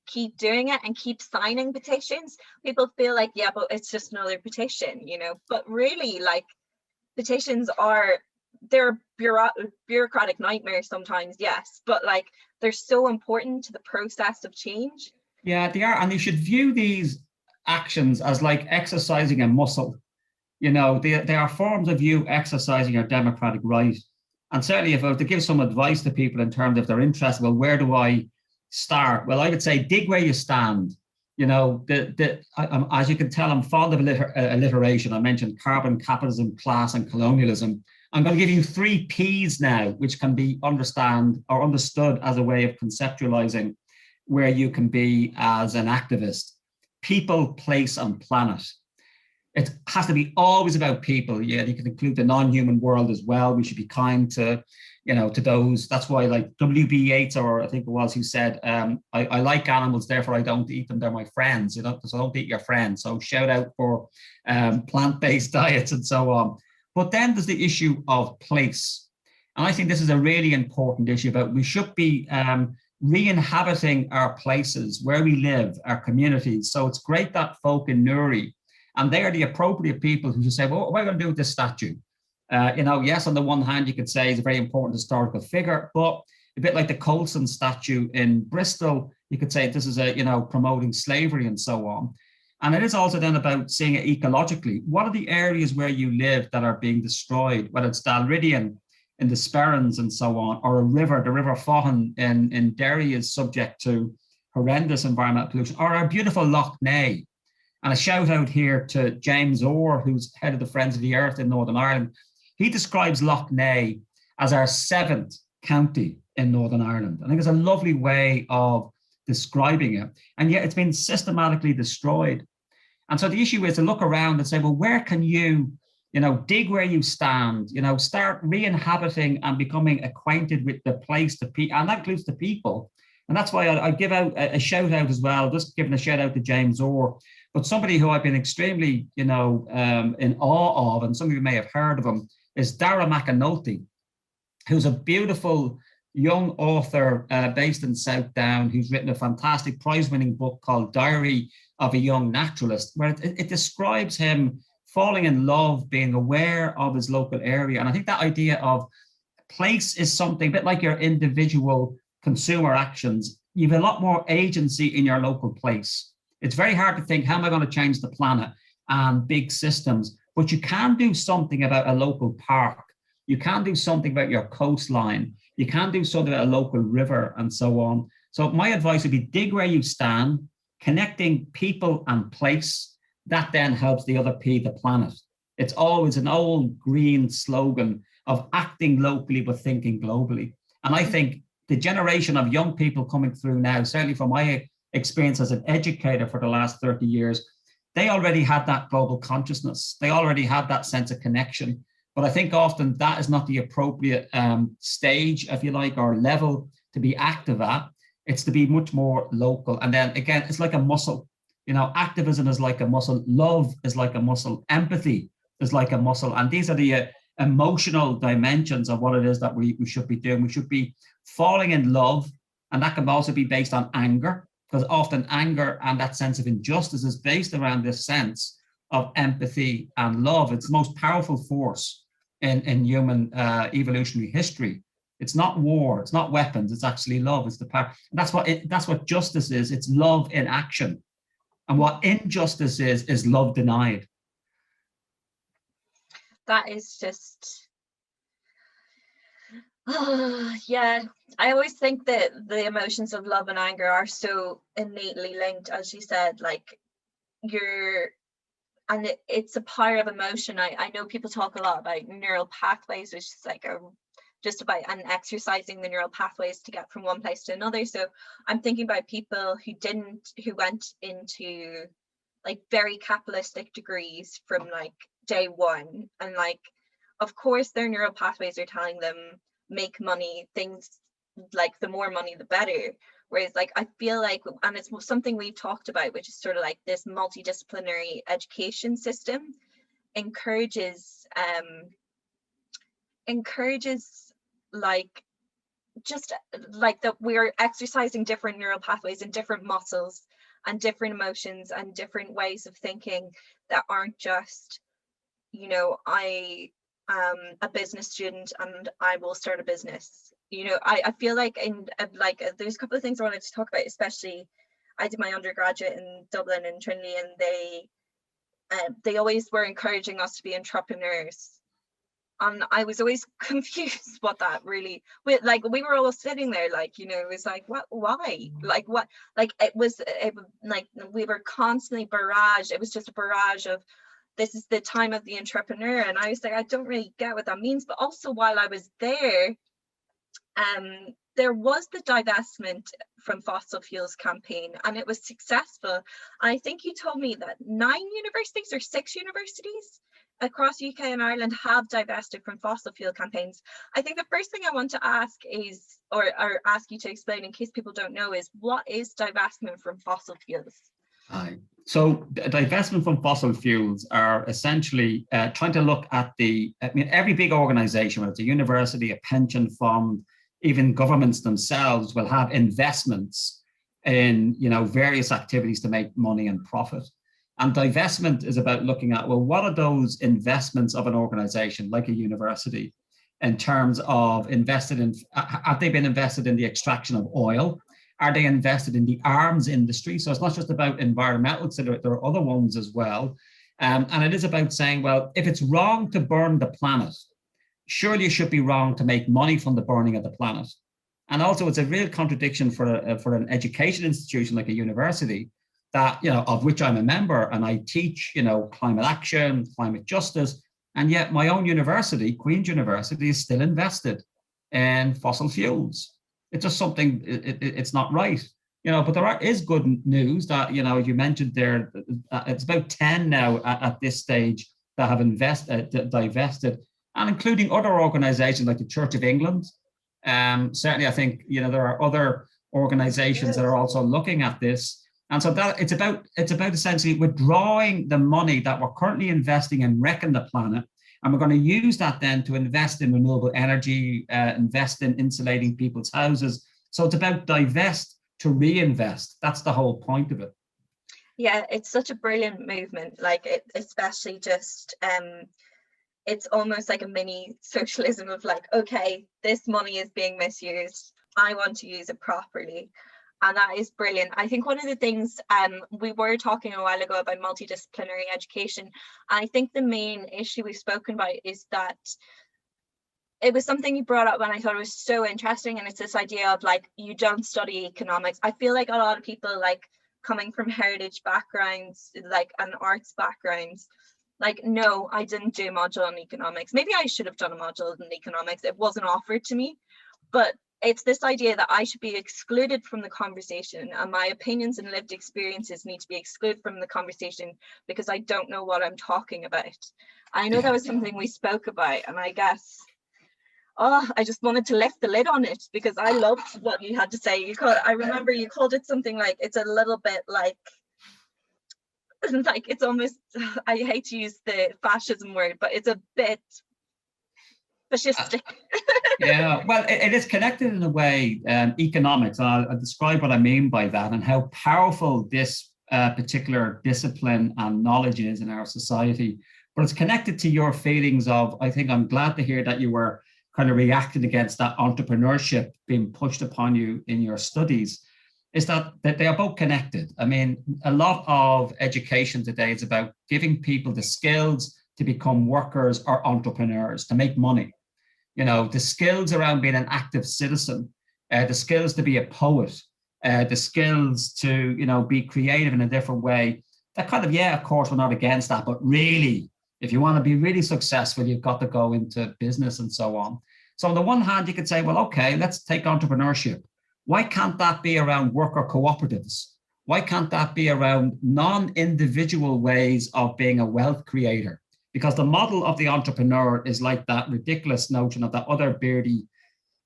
S3: keep doing it and keep signing petitions. People feel like, yeah, but it's just another petition, but really, like, petitions they're bureaucratic nightmares sometimes, yes, but like they're so important to the process of change.
S2: Yeah, they are, and you should view these actions as like exercising a muscle. They are forms of you exercising your democratic right. And certainly, if I were to give some advice to people in terms of their interest, well, where do I start? Well, I would say dig where you stand. As you can tell, I'm fond of alliteration. I mentioned carbon, capitalism, class, and colonialism. I'm going to give you 3 Ps now, which can be understood as a way of conceptualizing where you can be as an activist. People, place, and planet. It has to be always about people. Yeah, you can include the non-human world as well. We should be kind to those. That's why, like W.B. Yeats, or I think it was, who said, I like animals, therefore I don't eat them, they're my friends, because I don't eat your friends. So shout out for plant-based diets and so on. But then there's the issue of place. And I think this is a really important issue about we should be re-inhabiting our places where we live, our communities. So it's great that folk in Newry, and they are the appropriate people who should say, well, what are we going to do with this statue? Yes, on the one hand, you could say it's a very important historical figure, but a bit like the Colson statue in Bristol, you could say this is promoting slavery and so on. And it is also then about seeing it ecologically. What are the areas where you live that are being destroyed, whether it's Dalridian in the Sperrins and so on, or a river, the River Fohan in Derry is subject to horrendous environmental pollution, or our beautiful Loch Ness. And a shout out here to James Orr, who's head of the Friends of the Earth in Northern Ireland. He describes Loch Ness as our 7th county in Northern Ireland. I think it's a lovely way of describing it. And yet it's been systematically destroyed. And so the issue is to look around and say, well, where can you, dig where you stand, start re-inhabiting and becoming acquainted with the place, and that includes the people. And that's why I give out a shout out as well, just giving a shout out to James Orr, but somebody who I've been extremely, in awe of, and some of you may have heard of him, is Dara McAnulty, who's a beautiful young author based in South Down, who's written a fantastic prize-winning book called Diary of a Young Naturalist, where it describes him falling in love, being aware of his local area. And I think that idea of place is something a bit like your individual consumer actions. You have a lot more agency in your local place. It's very hard to think, how am I going to change the planet and big systems? But you can do something about a local park. You can do something about your coastline. You can do something about a local river and so on. So my advice would be dig where you stand, connecting people and place. That then helps the other P, the planet. It's always an old green slogan of acting locally but thinking globally. And I think the generation of young people coming through now, certainly from my experience as an educator for the last 30 years, they already had that global consciousness. They already had that sense of connection. But I think often that is not the appropriate stage, if you like, or level to be active at. It's to be much more local. And then again, it's like a muscle. You know, activism is like a muscle. Love is like a muscle. Empathy is like a muscle. And these are the emotional dimensions of what it is that we should be doing. We should be falling in love. And that can also be based on anger, because often anger and that sense of injustice is based around this sense of empathy and love. It's the most powerful force in human evolutionary history. It's not war, it's not weapons, it's actually love. It's the power. That's what justice is. It's love in action. And what injustice is love denied.
S3: That is just, yeah. I always think that the emotions of love and anger are so innately linked, as you said, like it's a power of emotion. I know people talk a lot about neural pathways, which is like just about and exercising the neural pathways to get from one place to another. So I'm thinking about people who went into like very capitalistic degrees from like day one, and like of course their neural pathways are telling them make money, things like the more money the better. Whereas like I feel like, and it's something we've talked about, which is sort of like this multidisciplinary education system encourages like just like that we're exercising different neural pathways and different muscles and different emotions and different ways of thinking that aren't just, you know, I am a business student and I will start a business. You know, I feel like there's a couple of things I wanted to talk about, especially I did my undergraduate in Dublin and Trinity, and they always were encouraging us to be entrepreneurs. And I was always confused what that really, we were all sitting there like, you know, it was like, what, why? Like what, like like we were constantly barraged. It was just a barrage of, this is the time of the entrepreneur. And I was like, I don't really get what that means. But also while I was there was the divestment from fossil fuels campaign, and it was successful. I think you told me that 9 universities or 6 universities across UK and Ireland have divested from fossil fuel campaigns. I think the first thing I want to ask is, or ask you to explain in case people don't know, is what is divestment from fossil fuels?
S2: So divestment from fossil fuels are essentially trying to look at every big organization, whether it's a university, a pension fund, even governments themselves will have investments in, you know, various activities to make money and profit. And divestment is about looking at, well, what are those investments of an organization like a university in terms of have they been invested in the extraction of oil? Are they invested in the arms industry? So it's not just about environmental, so there are other ones as well. And it is about saying, well, if it's wrong to burn the planet, surely it should be wrong to make money from the burning of the planet. And also it's a real contradiction for an education institution like a university that, you know, of which I'm a member, and I teach, you know, climate action, climate justice, and yet my own university, Queen's University, is still invested in fossil fuels. It's just something, it's not right. You know, but there is good news that, you know, you mentioned there, it's about 10 now at this stage that have divested, and including other organizations like the Church of England. Certainly, I think, you know, there are other organizations that are also looking at this. And so that it's about essentially withdrawing the money that we're currently investing in wrecking the planet And we're going to use that then to invest in renewable energy, invest in insulating people's houses. So it's about divest to reinvest. That's the whole point of it.
S3: Yeah, it's such a brilliant movement. Like, it, especially just, it's almost like a mini socialism of like, okay, this money is being misused. I want to use it properly. And that is brilliant. I think one of the things, we were talking a while ago about multidisciplinary education. I think the main issue we've spoken about is that it was something you brought up and I thought it was so interesting. And it's this idea of like, you don't study economics. I feel like a lot of people, like coming from heritage backgrounds, like and arts backgrounds, like, no, I didn't do a module on economics. Maybe I should have done a module in economics. It wasn't offered to me, but it's this idea that I should be excluded from the conversation, and my opinions and lived experiences need to be excluded from the conversation because I don't know what I'm talking about. I know that was something we spoke about, and I guess, I just wanted to lift the lid on it because I loved what you had to say. I remember you called it something like, it's a little bit like it's almost, I hate to use the fascism word, but it's a bit fascistic.
S2: Yeah, well, it is connected in a way, economics. I'll describe what I mean by that and how powerful this particular discipline and knowledge is in our society. But it's connected to your feelings of, I think I'm glad to hear that you were kind of reacting against that entrepreneurship being pushed upon you in your studies, is that they are both connected. I mean, a lot of education today is about giving people the skills to become workers or entrepreneurs, to make money. You know, the skills around being an active citizen, the skills to be a poet, the skills to, you know, be creative in a different way. That kind of, yeah, of course, we're not against that, but really, if you want to be really successful, you've got to go into business and so on. So on the one hand, you could say, well, okay, let's take entrepreneurship. Why can't that be around worker cooperatives? Why can't that be around non-individual ways of being a wealth creator? Because the model of the entrepreneur is like that ridiculous notion of that other beardy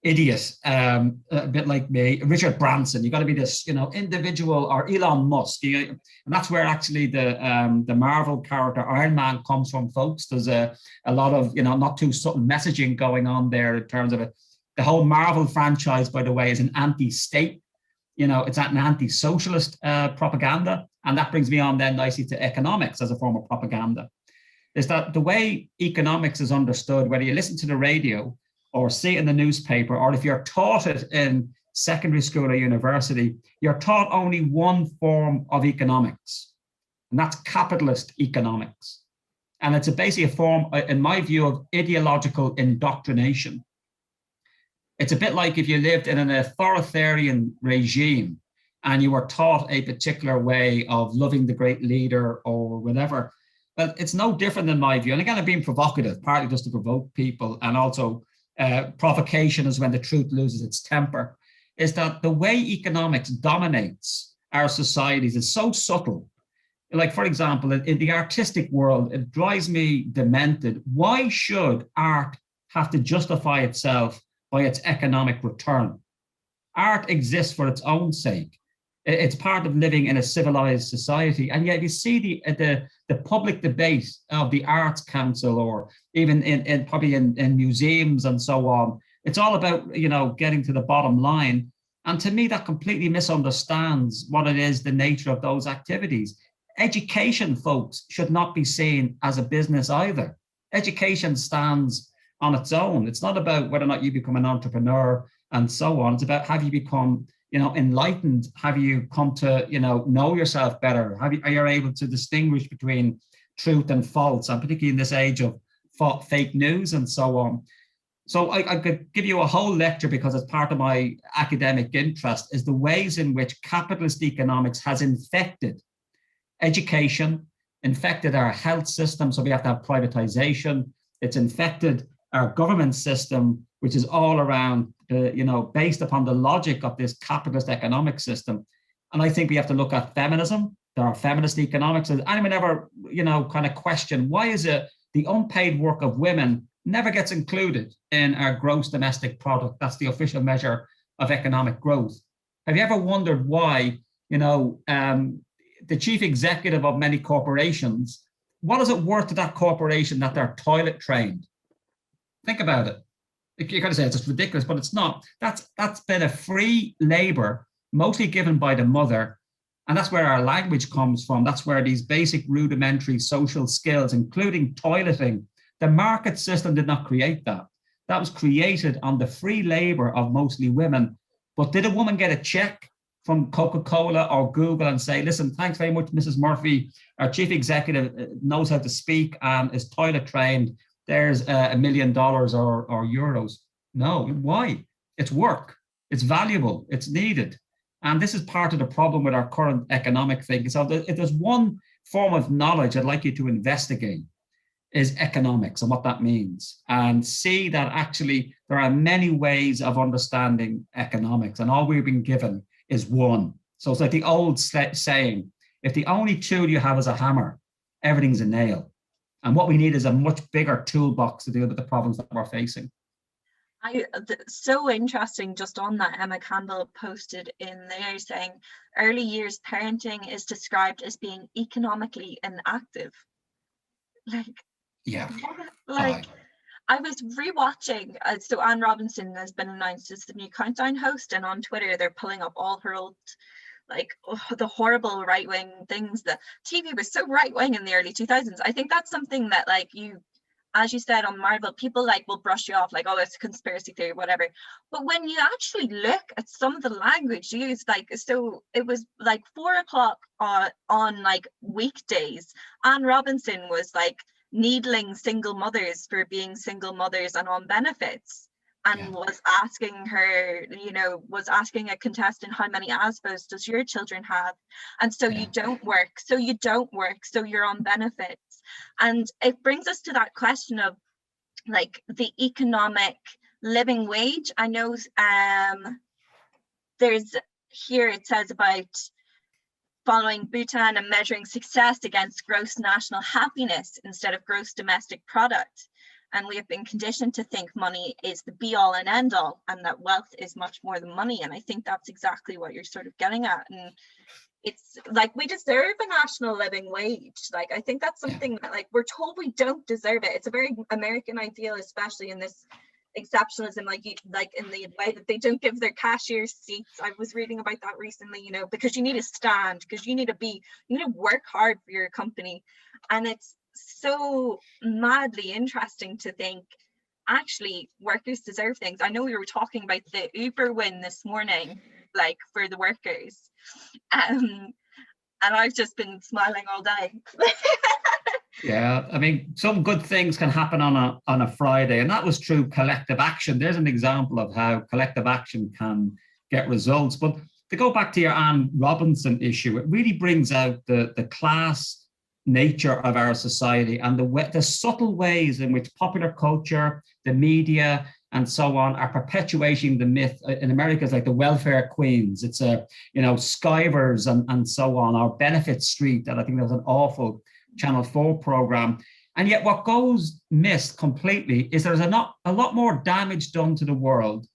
S2: idiot, a bit like me, Richard Branson. You got to be this, you know, individual, or Elon Musk. And that's where actually the Marvel character Iron Man comes from, folks. There's a lot of, you know, not too subtle messaging going on there in terms of it. The whole Marvel franchise, by the way, is an anti-state. You know, it's an anti-socialist propaganda. And that brings me on then nicely to economics as a form of propaganda. Is that the way economics is understood, whether you listen to the radio or see it in the newspaper, or if you're taught it in secondary school or university, you're taught only one form of economics, and that's capitalist economics. And it's basically a form, in my view, of ideological indoctrination. It's a bit like if you lived in an authoritarian regime and you were taught a particular way of loving the great leader or whatever. But it's no different than my view. And again, I'm being provocative, partly just to provoke people, and also provocation is when the truth loses its temper, is that the way economics dominates our societies is so subtle. Like, for example, in the artistic world, it drives me demented. Why should art have to justify itself by its economic return? Art exists for its own sake. It's part of living in a civilized society. And yet you see the public debate of the Arts Council, or even in museums and so on. It's all about, you know, getting to the bottom line. And to me, that completely misunderstands what it is, the nature of those activities. Education, folks, should not be seen as a business either. Education stands on its own. It's not about whether or not you become an entrepreneur and so on. It's about, have you become, you know, enlightened? Have you come to, you know yourself better? Are you able to distinguish between truth and false, and particularly in this age of fake news and so on? So I could give you a whole lecture, because it's part of my academic interest, is the ways in which capitalist economics has infected education, infected our health system. So we have to have privatization. It's infected our government system, which is all around, based upon the logic of this capitalist economic system. And I think we have to look at feminism. There are feminist economics. Does anyone ever, kind of question, why is it the unpaid work of women never gets included in our gross domestic product? That's the official measure of economic growth. Have you ever wondered why, the chief executive of many corporations what is it worth to that corporation that they're toilet trained? Think about it. You kind of say it's just ridiculous, but it's not. That's been a free labor, mostly given by the mother. And that's where our language comes from. That's where these basic rudimentary social skills, including toileting, the market system did not create that. That was created on the free labor of mostly women. But did a woman get a check from Coca-Cola or Google and say, listen, thanks very much, Mrs. Murphy, our chief executive knows how to speak and is toilet trained. There's $1 million or euros. No, why? It's work. It's valuable. It's needed. And this is part of the problem with our current economic thinking. So if there's one form of knowledge I'd like you to investigate is economics and what that means, and see that actually there are many ways of understanding economics, and all we've been given is one. So it's like the old saying, if the only tool you have is a hammer, everything's a nail. And what we need is a much bigger toolbox to deal with the problems that we're facing.
S3: So interesting, just on that, Emma Campbell posted in there saying early years parenting is described as being economically inactive. I was rewatching, so Anne Robinson has been announced as the new Countdown host, and on Twitter they're pulling up all her old, the horrible right-wing things. The TV was so right-wing in the early 2000s. I think that's something that as you said on Marvel, people will brush you off oh, it's a conspiracy theory, whatever. But when you actually look at some of the language used, so it was 4 o'clock on weekdays, Anne Robinson was needling single mothers for being single mothers and on benefits, and was asking her, was asking a contestant, how many ASBOs does your children have? And so you don't work, so you're on benefits. And it brings us to that question of the economic living wage. I know there's here, it says about following Bhutan and measuring success against gross national happiness instead of gross domestic product. And we have been conditioned to think money is the be all and end all, and that wealth is much more than money. And I think that's exactly what you're sort of getting at. And it's we deserve a national living wage. I think that's something that we're told we don't deserve it. It's a very American ideal, especially in this exceptionalism, in the way that they don't give their cashiers seats. I was reading about that recently, because you need to stand, because you need to work hard for your company. And it's so madly interesting to think actually workers deserve things. I know we were talking about the Uber win this morning, for the workers, and I've just been smiling all day.
S2: Yeah, I mean, some good things can happen on a Friday, and that was true collective action. There's an example of how collective action can get results. But to go back to your Anne Robinson issue, it really brings out the class nature of our society and the subtle ways in which popular culture, the media, and so on are perpetuating the myth. In America, it's the welfare queens. It's Skivers and so on, or Benefit Street, that I think that was an awful Channel 4 program. And yet what goes missed completely is there's a lot more damage done to the world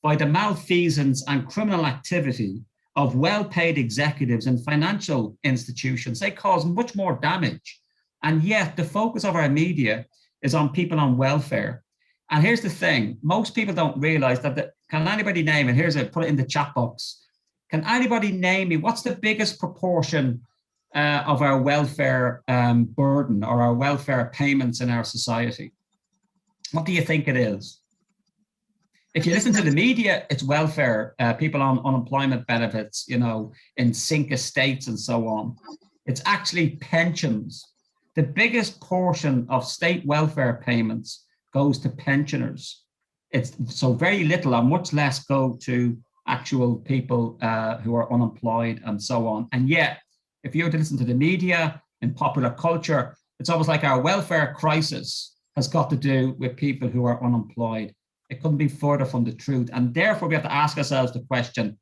S2: by the malfeasance and criminal activity of well-paid executives in financial institutions. They cause much more damage. And yet the focus of our media is on people on welfare. And here's the thing, most people don't realize that, can anybody name it? Put it in the chat box. Can anybody name me, what's the biggest proportion of our welfare burden or our welfare payments in our society? What do you think it is? If you listen to the media, it's welfare, people on unemployment benefits, in sink estates and so on. It's actually pensions. The biggest portion of state welfare payments goes to pensioners. It's so very little, or much less, go to actual people who are unemployed and so on. And yet, if you were to listen to the media in popular culture, it's almost like our welfare crisis has got to do with people who are unemployed. It couldn't be further from the truth. And therefore, we have to ask ourselves the question,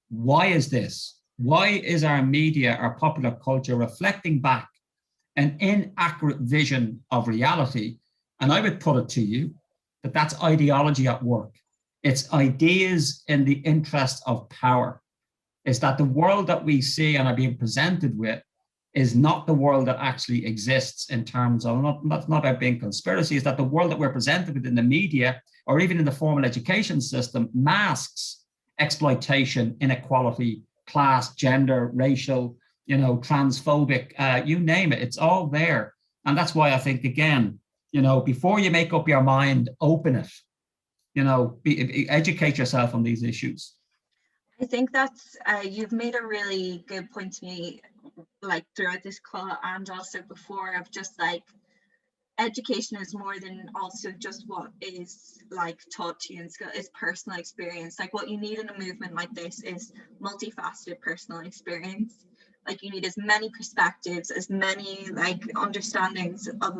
S2: why is this? Why is our media, our popular culture, reflecting back an inaccurate vision of reality? And I would put it to you that that's ideology at work. It's ideas in the interest of power. It's that the world that we see and are being presented with is not the world that actually exists in terms of, that's not about being conspiracy, is that the world that we're presented with in the media or even in the formal education system masks exploitation, inequality, class, gender, racial, transphobic, you name it, it's all there. And that's why I think, again, before you make up your mind, open it, educate yourself on these issues.
S3: I think that's, you've made a really good point to me, like throughout this call and also before, of just like education is more than also just what is like taught to you in school. It's personal experience. Like what you need in a movement like this is multifaceted personal experience. Like you need as many perspectives, as many like understandings of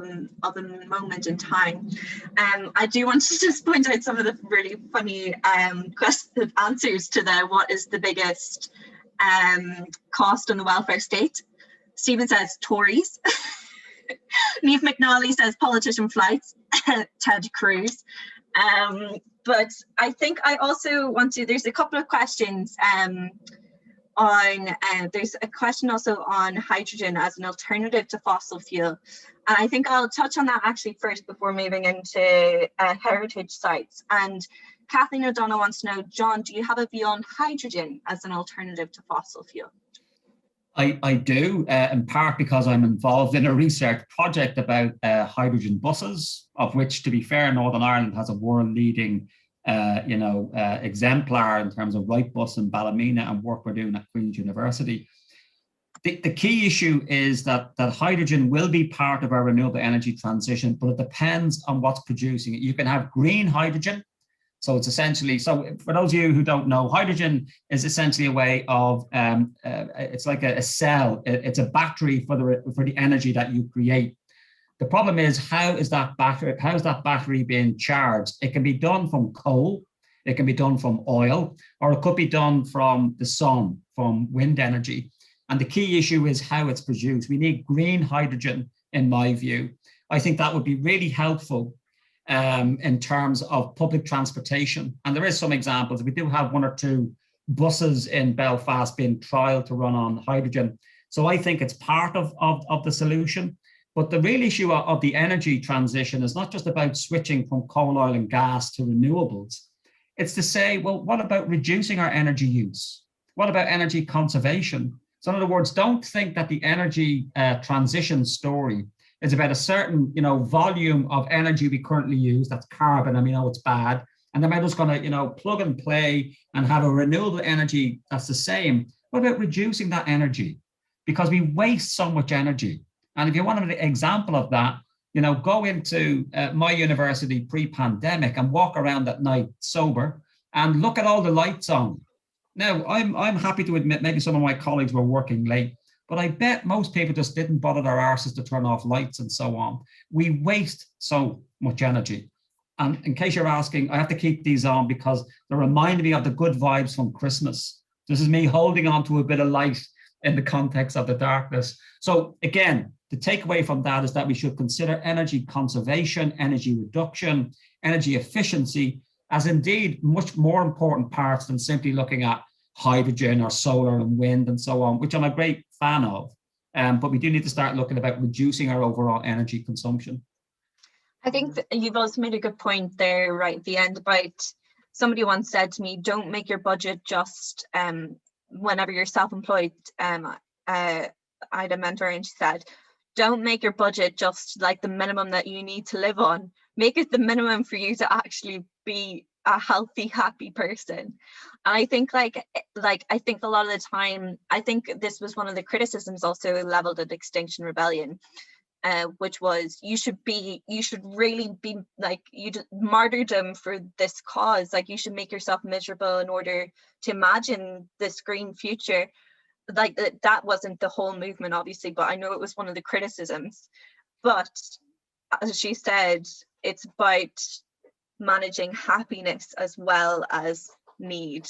S3: a moment in time. I do want to just point out some of the really funny answers to the what is the biggest cost on the welfare state. Stephen says Tories. Niamh McNally says politician flights. Ted Cruz. But I think I also want to, there's a couple of questions there's a question also on hydrogen as an alternative to fossil fuel. And I think I'll touch on that actually first before moving into heritage sites. And Kathleen O'Donnell wants to know, John, do you have a view on hydrogen as an alternative to fossil fuel?
S2: I do, in part because I'm involved in a research project about hydrogen buses, of which, to be fair, Northern Ireland has a world-leading exemplar in terms of Wrightbus in Ballymena and work we're doing at Queen's University. The key issue is that hydrogen will be part of our renewable energy transition, but it depends on what's producing it. You can have green hydrogen. So it's essentially, so for those of you who don't know, hydrogen is essentially a way of, it's like a cell. It's a battery for the energy that you create. The problem is, how is that battery being charged? It can be done from coal, it can be done from oil, or it could be done from the sun, from wind energy. And the key issue is how it's produced. We need green hydrogen, in my view. I think that would be really helpful in terms of public transportation. And there is some examples. We do have one or two buses in Belfast being trialed to run on hydrogen. So I think it's part of the solution. But the real issue of the energy transition is not just about switching from coal, oil and gas to renewables. It's to say, well, what about reducing our energy use? What about energy conservation? So in other words, don't think that the energy transition story is about a certain, volume of energy we currently use, that's carbon, and we know it's bad. And then we're just going to, plug and play and have a renewable energy that's the same. What about reducing that energy? Because we waste so much energy. And if you want an example of that, go into my university pre-pandemic and walk around at night sober and look at all the lights on. Now, I'm happy to admit maybe some of my colleagues were working late, but I bet most people just didn't bother their arses to turn off lights and so on. We waste so much energy. And in case you're asking, I have to keep these on because they remind me of the good vibes from Christmas. This is me holding on to a bit of light in the context of the darkness. So again, the takeaway from that is that we should consider energy conservation, energy reduction, energy efficiency as indeed much more important parts than simply looking at hydrogen or solar and wind and so on, which I'm a great fan of. But we do need to start looking about reducing our overall energy consumption.
S3: I think that you've also made a good point there right at the end about somebody once said to me, don't make your budget just whenever you're self-employed. I had a mentor and she said, don't make your budget just like the minimum that you need to live on. Make it the minimum for you to actually be a healthy, happy person. And I think like I think a lot of the time, I think this was one of the criticisms also leveled at Extinction Rebellion, which was you should really be like martyrdom for this cause. Like you should make yourself miserable in order to imagine this green future. Like that wasn't the whole movement, obviously, but I know it was one of the criticisms. But as she said, it's about managing happiness as well as need.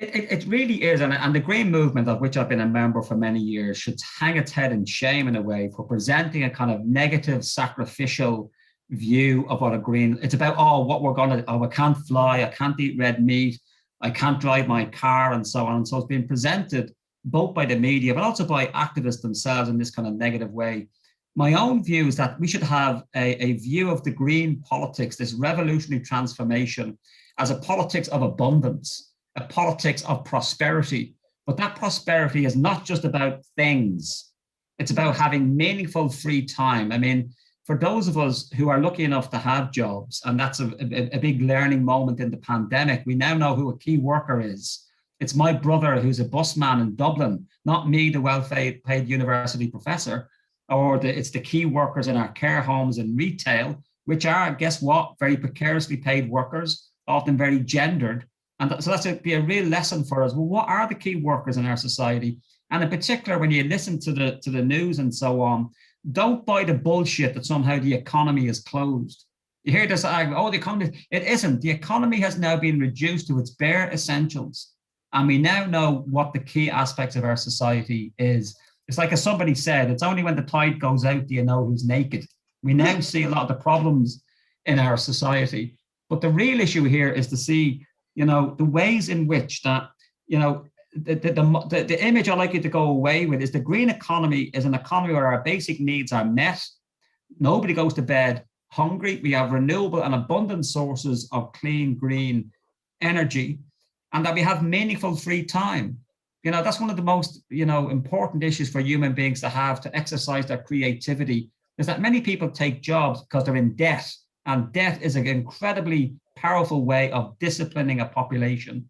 S2: It really is, and the green movement, of which I've been a member for many years, should hang its head in shame in a way for presenting a kind of negative, sacrificial view of what a green. It's about I can't fly, I can't eat red meat, I can't drive my car, and so on. And so it's been presented both by the media, but also by activists themselves in this kind of negative way. My own view is that we should have a view of the green politics, this revolutionary transformation, as a politics of abundance, a politics of prosperity. But that prosperity is not just about things. It's about having meaningful free time. I mean, for those of us who are lucky enough to have jobs, and that's a big learning moment in the pandemic, we now know who a key worker is. It's my brother who's a busman in Dublin, not me, the well-paid university professor, or it's the key workers in our care homes and retail, which are, guess what, very precariously paid workers, often very gendered. And so that's be a real lesson for us. Well, what are the key workers in our society? And in particular, when you listen to the news and so on, don't buy the bullshit that somehow the economy is closed. You hear this argument, oh, the economy, it isn't. The economy has now been reduced to its bare essentials. And we now know what the key aspects of our society is. It's like, as somebody said, it's only when the tide goes out do you know who's naked. We now see a lot of the problems in our society. But the real issue here is to see, you know, the ways in which that, you know, the image I'd like you to go away with is the green economy is an economy where our basic needs are met. Nobody goes to bed hungry. We have renewable and abundant sources of clean, green energy, and that we have meaningful free time. You know, that's one of the most, you know, important issues for human beings to exercise their creativity, is that many people take jobs because they're in debt. And debt is an incredibly powerful way of disciplining a population.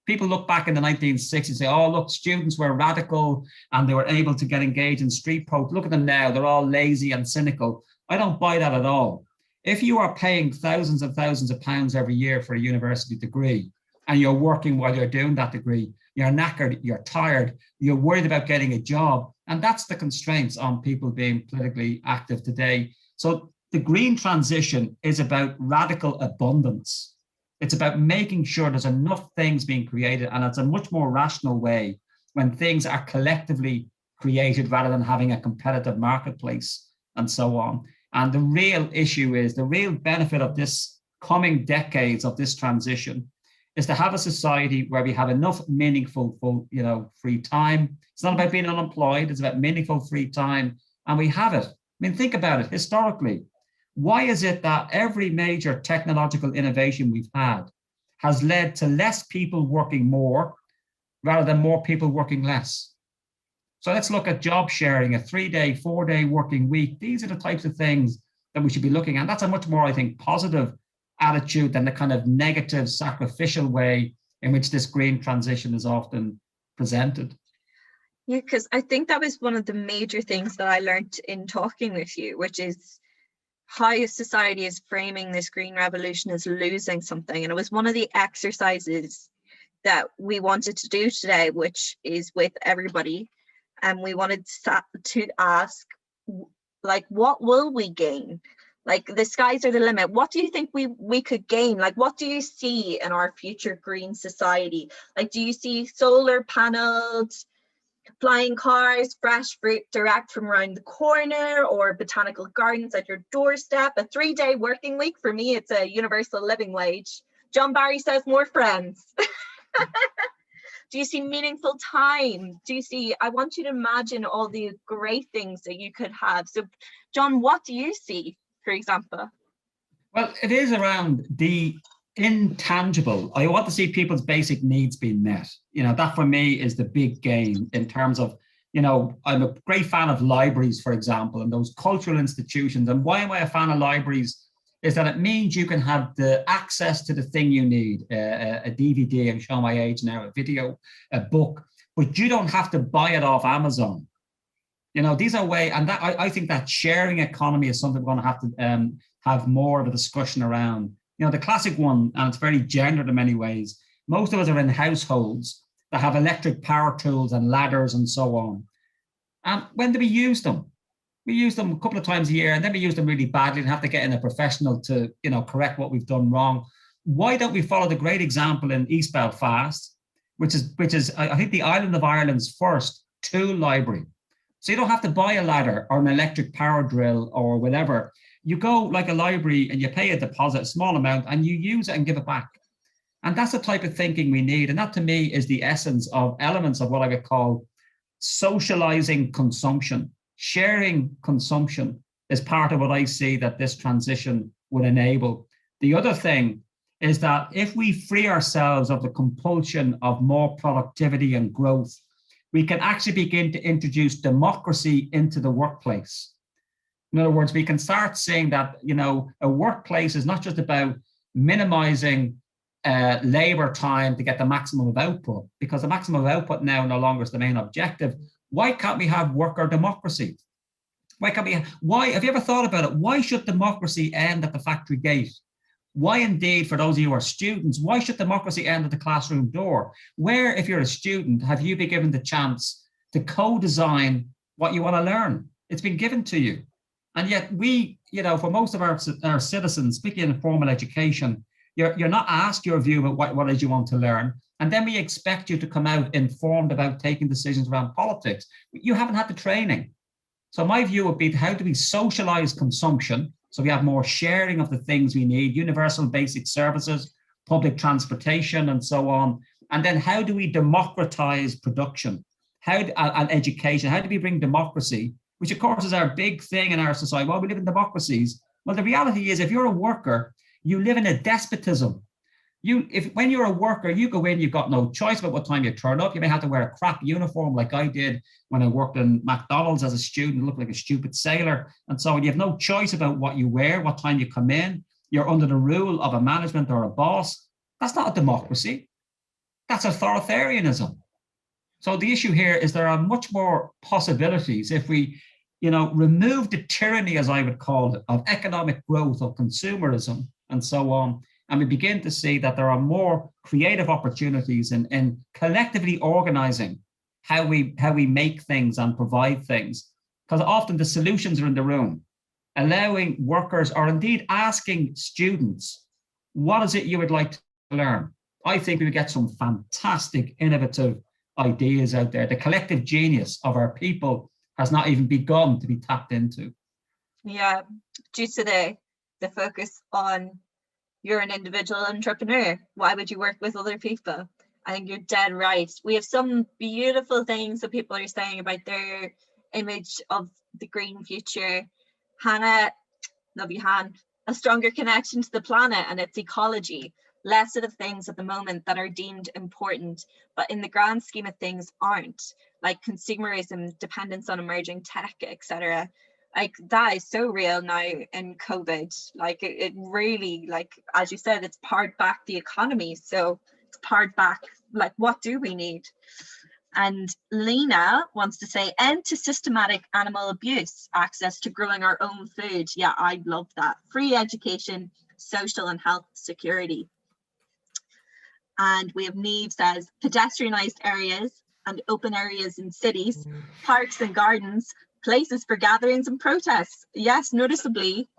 S2: People look back in the 1960s and say, oh, look, students were radical and they were able to get engaged in street protests. Look at them now, they're all lazy and cynical. I don't buy that at all. If you are paying thousands and thousands of pounds every year for a university degree, and you're working while you're doing that degree, you're knackered, you're tired, you're worried about getting a job. And that's the constraints on people being politically active today. So the green transition is about radical abundance. It's about making sure there's enough things being created, and it's a much more rational way when things are collectively created rather than having a competitive marketplace and so on. And the real issue is, the real benefit of this coming decades of this transition is to have a society where we have enough meaningful, you know, free time. It's not about being unemployed, it's about meaningful free time, and we have it. I mean, think about it historically. Why is it that every major technological innovation we've had has led to less people working more rather than more people working less? So let's look at job sharing, a 3-day, 4-day working week. These are the types of things that we should be looking at. That's a much more, I think, positive attitude than the kind of negative, sacrificial way in which this green transition is often presented.
S3: Yeah, because I think that was one of the major things that I learned in talking with you, which is how society is framing this green revolution as losing something. And it was one of the exercises that we wanted to do today, which is with everybody. And we wanted to ask, like, what will we gain? Like, the skies are the limit. What do you think we could gain? Like, what do you see in our future green society? Like, do you see solar panels, flying cars, fresh fruit direct from around the corner, or botanical gardens at your doorstep? A 3-day working week? For me, it's a universal living wage. John Barry says more friends. Do you see meaningful time? Do you see, I want you to imagine all the great things that you could have. So, John, what do you see, for example?
S2: Well, it is around the intangible. I want to see people's basic needs being met. You know, that for me is the big gain in terms of, you know, I'm a great fan of libraries, for example, and those cultural institutions. And why am I a fan of libraries? Is that it means you can have the access to the thing you need, a DVD, I'm showing my age now, a video, a book, but you don't have to buy it off Amazon. You know, these are ways, and that I think that sharing economy is something we're going to have to have more of a discussion around. You know, the classic one, and it's very gendered in many ways, most of us are in households that have electric power tools and ladders and so on. And when do we use them? We use them a couple of times a year, and then we use them really badly and have to get in a professional to, you know, correct what we've done wrong. Why don't we follow the great example in East Belfast, which is I think the island of Ireland's first tool library. So you don't have to buy a ladder or an electric power drill or whatever. You go like a library and you pay a deposit, a small amount, and you use it and give it back. And that's the type of thinking we need. And that to me is the essence of elements of what I would call socializing consumption, sharing consumption is part of what I see that this transition would enable. The other thing is that if we free ourselves of the compulsion of more productivity and growth, we can actually begin to introduce democracy into the workplace. In other words, we can start saying that, you know, a workplace is not just about minimizing labor time to get the maximum of output, because the maximum of output now no longer is the main objective. Why can't we have worker democracy? Why can't we? Have you ever thought about it? Why should democracy end at the factory gate? Why indeed, for those of you who are students, why should democracy end at the classroom door? Where, if you're a student, have you been given the chance to co-design what you want to learn? It's been given to you. And yet we, you know, for most of our citizens, speaking in formal education, you're not asked your view about what it is you want to learn. And then we expect you to come out informed about taking decisions around politics. You haven't had the training. So my view would be, how do we socialize consumption so we have more sharing of the things we need, universal basic services, public transportation, and so on. And then how do we democratize production and education? How do we bring democracy, which of course is our big thing in our society? Well, we live in democracies. Well, the reality is, if you're a worker, you live in a despotism. When you're a worker, you go in, you've got no choice about what time you turn up. You may have to wear a crap uniform like I did when I worked in McDonald's as a student, look like a stupid sailor. And so you have no choice about what you wear, what time you come in. You're under the rule of a management or a boss. That's not a democracy. That's authoritarianism. So the issue here is there are much more possibilities if we, you know, remove the tyranny, as I would call it, of economic growth, of consumerism, and so on. And we begin to see that there are more creative opportunities in collectively organizing how we make things and provide things. Because often the solutions are in the room, allowing workers, or indeed asking students, what is it you would like to learn? I think we would get some fantastic, innovative ideas out there. The collective genius of our people has not even begun to be tapped into.
S3: Yeah, due to the focus on you're an individual entrepreneur, why would you work with other people? I think you're dead right. We have some beautiful things that people are saying about their image of the green future. Hannah, love you, Han. A stronger connection to the planet and its ecology. Less of the things at the moment that are deemed important, but in the grand scheme of things aren't, like consumerism, dependence on emerging tech, etc. Like that is so real now in COVID. Like it really, like as you said, it's pared back the economy. So it's pared back, like what do we need? And Lena wants to say, end to systematic animal abuse, access to growing our own food. Yeah, I love that. Free education, social and health security. And we have Neve says, pedestrianised areas and open areas in cities, parks and gardens, places for gatherings and protests. Yes, noticeably,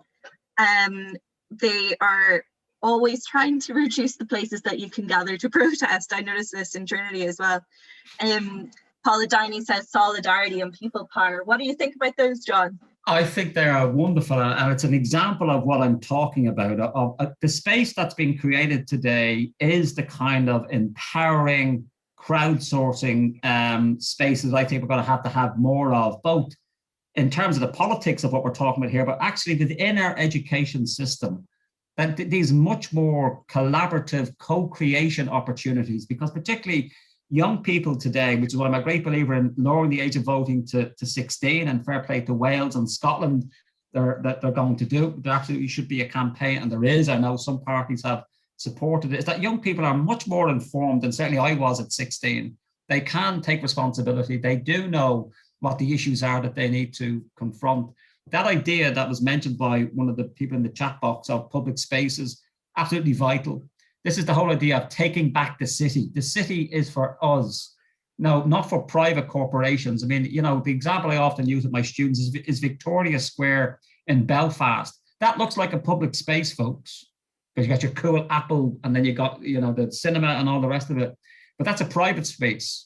S3: they are always trying to reduce the places that you can gather to protest. I noticed this in Trinity as well. Paula Diney says solidarity and people power. What do you think about those, John?
S2: I think they are wonderful, and it's an example of what I'm talking about. Of the space that's been created today is the kind of empowering, crowdsourcing spaces I think we're going to have more of, both in terms of the politics of what we're talking about here, but actually within our education system, that these much more collaborative co-creation opportunities, because particularly young people today, which is why I'm a great believer in lowering the age of voting to 16, and fair play to Wales and Scotland, they're going to do. There absolutely should be a campaign, and there is. I know some parties have supported it. Is that young people are much more informed than certainly I was at 16. They can take responsibility. They do know what the issues are that they need to confront. That idea that was mentioned by one of the people in the chat box of public spaces, absolutely vital. This is the whole idea of taking back the city. The city is for us, no, not for private corporations. I mean, you know, the example I often use with my students is Victoria Square in Belfast. That looks like a public space, folks, because you got your cool Apple, and then you got, you know, the cinema and all the rest of it. But that's a private space.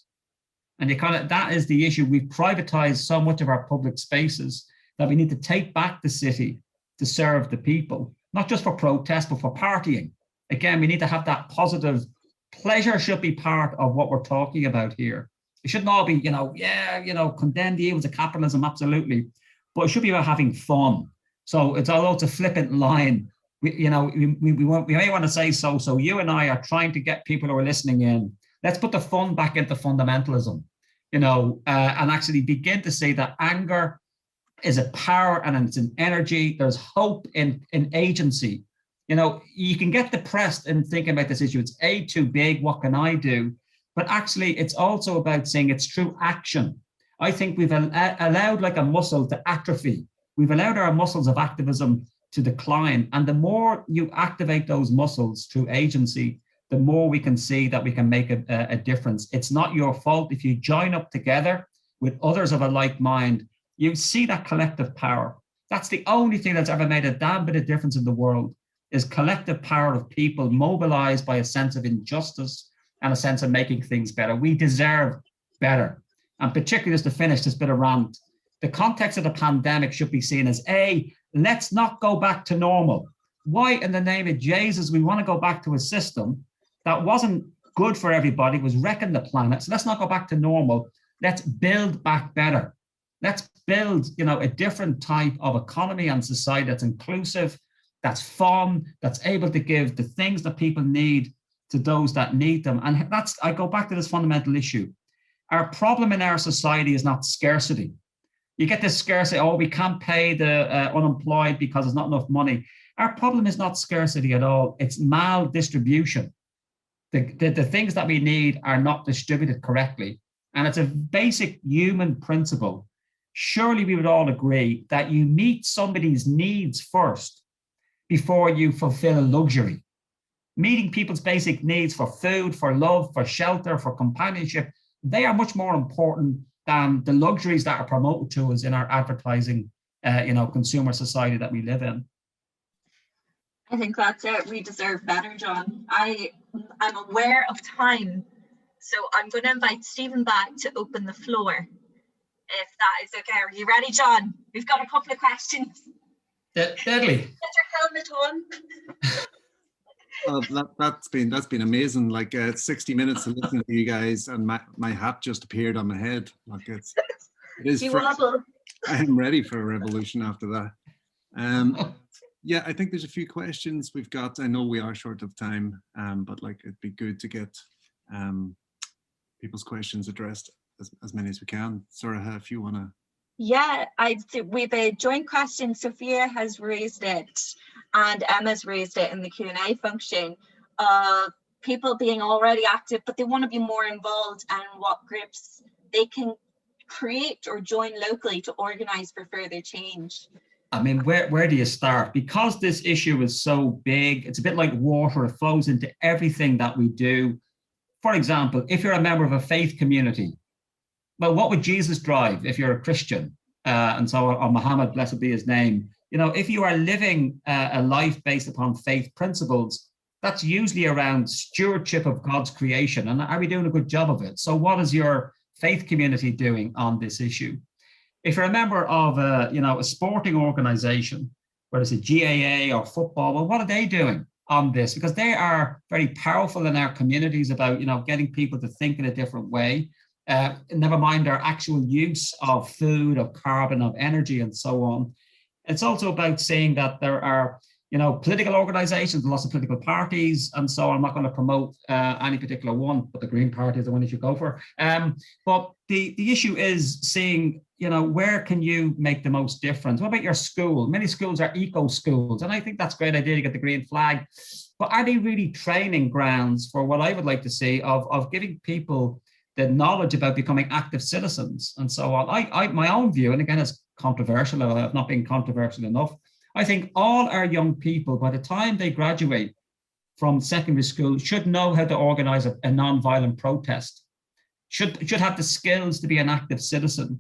S2: And you kind of, that is the issue. We've privatized so much of our public spaces that we need to take back the city to serve the people, not just for protest, but for partying. Again, we need to have that positive pleasure should be part of what we're talking about here. It shouldn't all be, condemn the evils of capitalism, absolutely. But it should be about having fun. So although it's a flippant line, we may want to say so. So you and I are trying to get people who are listening in. Let's put the fun back into fundamentalism, and actually begin to see that anger is a power and it's an energy. There's hope in agency. You can get depressed in thinking about this issue. It's too big. What can I do? But actually, it's also about saying it's through action. I think we've allowed like a muscle to atrophy. We've allowed our muscles of activism to decline. And the more you activate those muscles through agency, the more we can see that we can make a difference. It's not your fault. If you join up together with others of a like mind, you see that collective power. That's the only thing that's ever made a damn bit of difference in the world, is collective power of people mobilized by a sense of injustice and a sense of making things better. We deserve better. And particularly, just to finish this bit of rant, the context of the pandemic should be seen as let's not go back to normal. Why in the name of Jesus we want to go back to a system that wasn't good for everybody, was wrecking the planet? So let's not go back to normal. Let's build back better. Let's build, a different type of economy and society that's inclusive, that's fun, that's able to give the things that people need to those that need them. And I go back to this fundamental issue. Our problem in our society is not scarcity. You get this scarcity, we can't pay the unemployed because there's not enough money. Our problem is not scarcity at all. It's maldistribution. The things that we need are not distributed correctly. And it's a basic human principle. Surely we would all agree that you meet somebody's needs first before you fulfill a luxury. Meeting people's basic needs for food, for love, for shelter, for companionship, they are much more important than the luxuries that are promoted to us in our advertising, consumer society that we live in.
S3: I think that's it. We deserve better, John. I'm aware of time, so I'm going to invite Stephen back to open the floor, if that is okay. Are you ready, John? We've got a couple of questions.
S2: Deadly.
S3: Get your helmet on.
S1: That's been amazing. Like 60 minutes of listening to you guys, and my hat just appeared on my head. Like it is. I am ready for a revolution after that. Yeah, I think there's a few questions we've got. I know we are short of time, but it'd be good to get people's questions addressed, as many as we can. Sorcha, if you want to.
S3: Yeah, we've a joint question. Sophia has raised it, and Emma's raised it in the Q&A function. People being already active, but they want to be more involved, and what groups they can create or join locally to organise for further change.
S2: I mean, where do you start? Because this issue is so big, it's a bit like water. It flows into everything that we do. For example, if you're a member of a faith community, well, what would Jesus drive if you're a Christian? And so, or Muhammad, blessed be his name. If you are living a life based upon faith principles, that's usually around stewardship of God's creation. And are we doing a good job of it? So what is your faith community doing on this issue? If you're a member of a sporting organization, whether it's a GAA or football, well, what are they doing on this? Because they are very powerful in our communities about, getting people to think in a different way. Never mind their actual use of food, of carbon, of energy, and so on. It's also about saying that there are, political organizations, lots of political parties, and so on. I'm not going to promote any particular one, but the Green Party is the one you should go for. But the issue is seeing, where can you make the most difference? What about your school? Many schools are eco schools, and I think that's a great idea to get the green flag. But are they really training grounds for what I would like to see of giving people the knowledge about becoming active citizens and so on? My own view, and again, it's controversial, I've not been controversial enough. I think all our young people, by the time they graduate from secondary school, should know how to organize a non-violent protest, should have the skills to be an active citizen.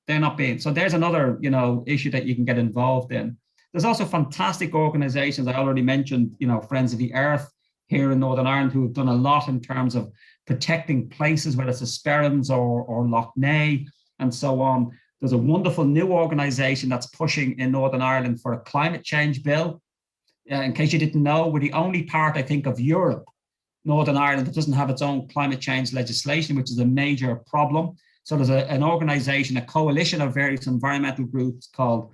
S2: They're not being. So there's another, issue that you can get involved in. There's also fantastic organizations. I already mentioned, Friends of the Earth here in Northern Ireland, who have done a lot in terms of protecting places, whether it's the Sperrins or Lough Neagh and so on. There's a wonderful new organization that's pushing in Northern Ireland for a climate change bill. In case you didn't know, we're the only part, I think, of Europe Northern Ireland that doesn't have its own climate change legislation, which is a major problem. So there's an organization, a coalition of various environmental groups called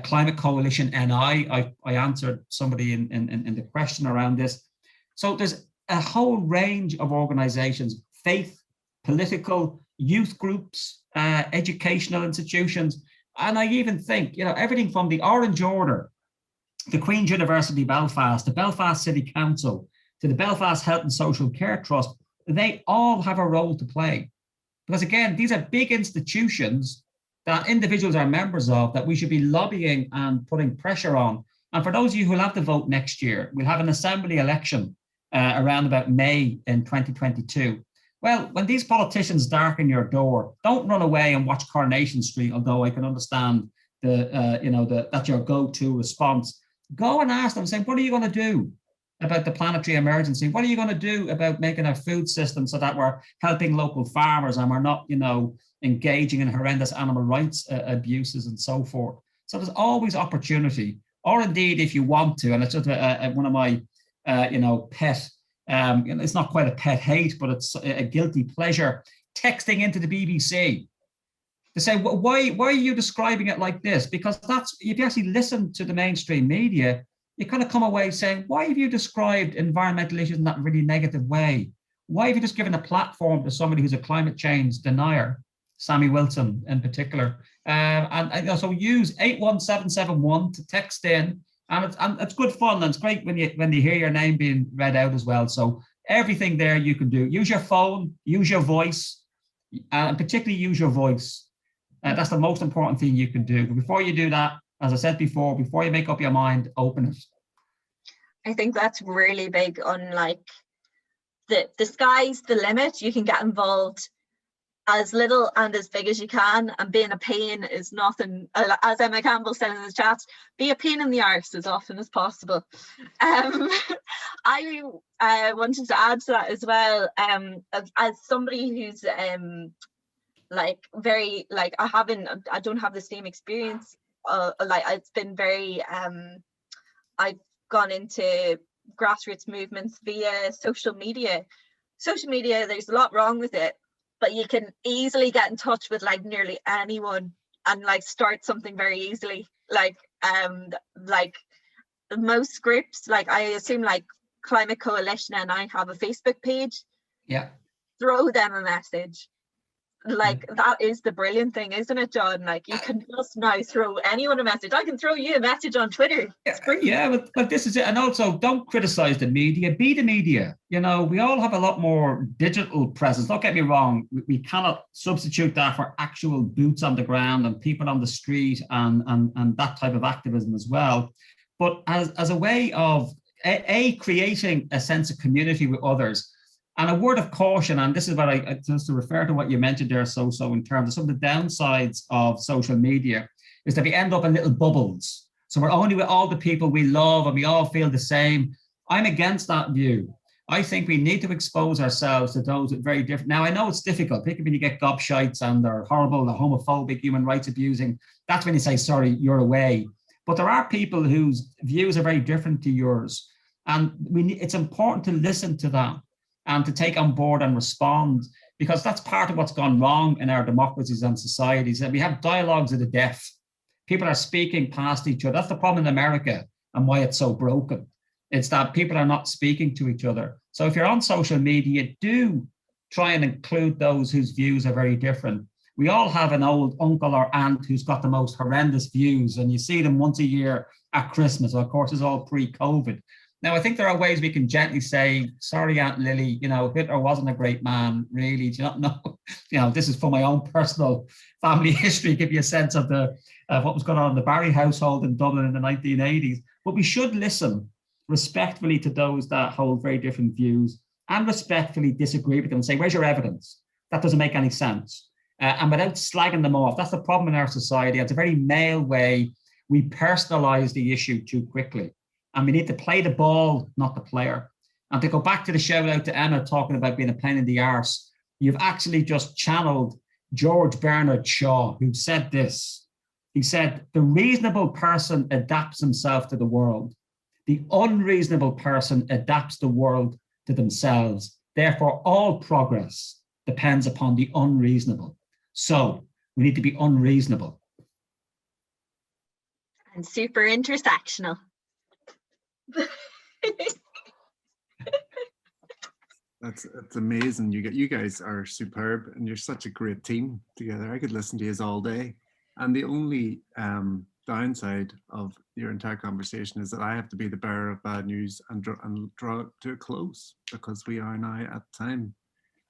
S2: Climate Coalition NI. I answered somebody in the question around this. So there's a whole range of organizations, faith, political, youth groups, educational institutions. And I even think, everything from the Orange Order, the Queen's University Belfast, the Belfast City Council, to the Belfast Health and Social Care Trust, they all have a role to play. Because again, these are big institutions that individuals are members of that we should be lobbying and putting pressure on. And for those of you who will have to vote next year, we'll have an assembly election around about May in 2022. Well, when these politicians darken your door, don't run away and watch Coronation Street, although I can understand that's your go-to response. Go and ask them, say, what are you going to do about the planetary emergency? What are you going to do about making our food system so that we're helping local farmers and we're not, engaging in horrendous animal rights abuses and so forth? So there's always opportunity, or indeed, if you want to, and it's just one of my, pet, it's not quite a pet hate, but it's a guilty pleasure, texting into the BBC to say, why are you describing it like this? Because if you actually listen to the mainstream media, you kind of come away saying, why have you described environmental issues in that really negative way? Why have you just given a platform to somebody who's a climate change denier, Sammy Wilson in particular? So use 81771 to text in, and it's good fun, and it's great when you hear your name being read out as well. So everything there you can do. Use your phone, use your voice, and particularly use your voice. That's the most important thing you can do. But before you do that, as I said before you make up your mind, open it.
S3: I think that's really big on the sky's the limit. You can get involved as little and as big as you can, and being a pain is nothing. As Emma Campbell said in the chat, be a pain in the arse as often as possible. I wanted to add to that as well, as somebody who's I don't have the same experience. It's been very I've gone into grassroots movements via social media. There's a lot wrong with it, but you can easily get in touch with nearly anyone and start something very easily. Most groups, I assume Climate Coalition and I have a Facebook page.
S2: Yeah.
S3: Throw them a message. That is the brilliant thing, isn't it, John? You can just now throw anyone a message. I can throw you a message on Twitter.
S2: Yeah, but this is it. And also, don't criticize the media. Be the media. We all have a lot more digital presence. Don't get me wrong. We cannot substitute that for actual boots on the ground and people on the street and that type of activism as well. But as a way of creating a sense of community with others. And a word of caution, and this is what I just to refer to what you mentioned there, so in terms of some of the downsides of social media, is that we end up in little bubbles. So we're only with all the people we love and we all feel the same. I'm against that view. I think we need to expose ourselves to those with very different. Now, I know it's difficult, particularly when you get gobshites and they're horrible, they're homophobic, human rights abusing. That's when you say, sorry, you're away. But there are people whose views are very different to yours. And it's important to listen to that and to take on board and respond, because that's part of what's gone wrong in our democracies and societies. That we have dialogues of the deaf. People are speaking past each other. That's the problem in America and why it's so broken. It's that people are not speaking to each other. So if you're on social media, do try and include those whose views are very different. We all have an old uncle or aunt who's got the most horrendous views, and you see them once a year at Christmas. Well, of course, it's all pre-COVID. Now, I think there are ways we can gently say, sorry, Aunt Lily, Hitler wasn't a great man, really. Do you not know? This is from my own personal family history, give you a sense of what was going on in the Barry household in Dublin in the 1980s. But we should listen respectfully to those that hold very different views and respectfully disagree with them and say, where's your evidence? That doesn't make any sense. And without slagging them off, that's the problem in our society. It's a very male way. We personalize the issue too quickly. And we need to play the ball, not the player. And to go back to the shout out to Emma talking about being a pain in the arse, you've actually just channeled George Bernard Shaw, who said this. He said, the reasonable person adapts himself to the world. The unreasonable person adapts the world to themselves. Therefore, all progress depends upon the unreasonable. So we need to be unreasonable.
S3: And super intersectional.
S1: That's amazing. You guys are superb, and you're such a great team together. I could listen to you all day. And the only downside of your entire conversation is that I have to be the bearer of bad news and draw it to a close, because we are now at time.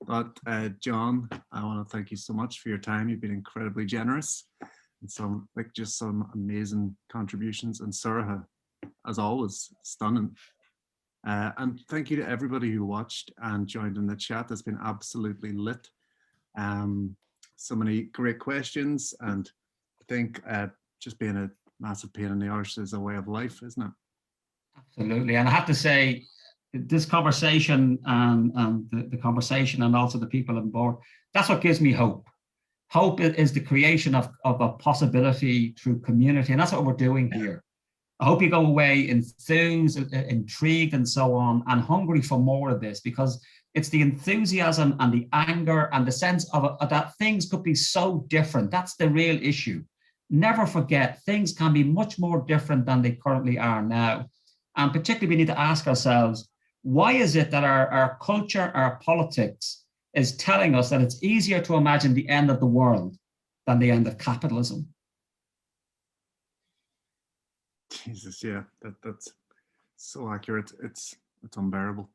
S1: But John, I want to thank you so much for your time. You've been incredibly generous, and some amazing contributions. And Sorcha, as always, stunning. And thank you to everybody who watched and joined in the chat. It's been absolutely lit. So many great questions, and I think just being a massive pain in the arse is a way of life, isn't it?
S2: Absolutely. And I have to say, this conversation and the conversation, and also the people on board, that's what gives me hope. Hope is the creation of a possibility through community, and that's what we're doing here. I hope you go away enthused, intrigued, and so on, and hungry for more of this, because it's the enthusiasm and the anger and the sense of that things could be so different. That's the real issue. Never forget, things can be much more different than they currently are now. And particularly, we need to ask ourselves, why is it that our culture, our politics is telling us that it's easier to imagine the end of the world than the end of capitalism?
S1: Jesus, yeah, that's so accurate. It's unbearable.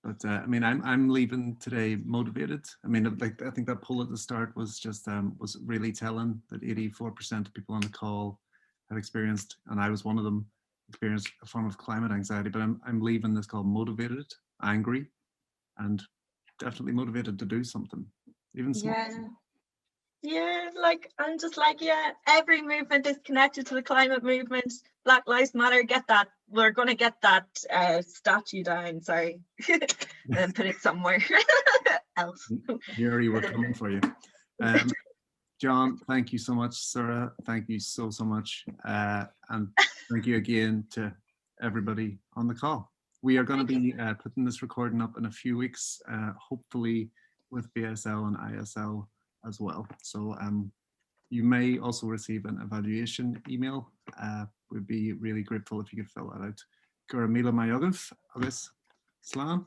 S1: But I mean, I'm leaving today motivated. I mean, like, I think that poll at the start was just was really telling, that 84% of people on the call had experienced, and I was one of them, experienced a form of climate anxiety. But I'm leaving this call motivated, angry, and definitely motivated to do something, even small.
S3: Yeah, like, I'm just like, yeah, every movement is connected to the climate movement. Black Lives Matter, get that. We're going to get that statue down, sorry, and put it somewhere else.
S1: Yuri, we're coming for you. John, thank you so much. Sorcha, thank you so much. And thank you again to everybody on the call. We are going to be putting this recording up in a few weeks, hopefully with BSL and ISL as well. So you may also receive an evaluation email. We'd be really grateful if you could fill that out. Gura mila mai agah, agus slán.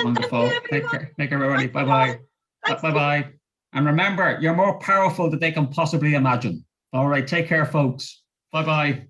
S2: Wonderful. Take care, everybody. Bye-bye. Bye-bye. And remember, you're more powerful than they can possibly imagine. All right, take care, folks. Bye-bye.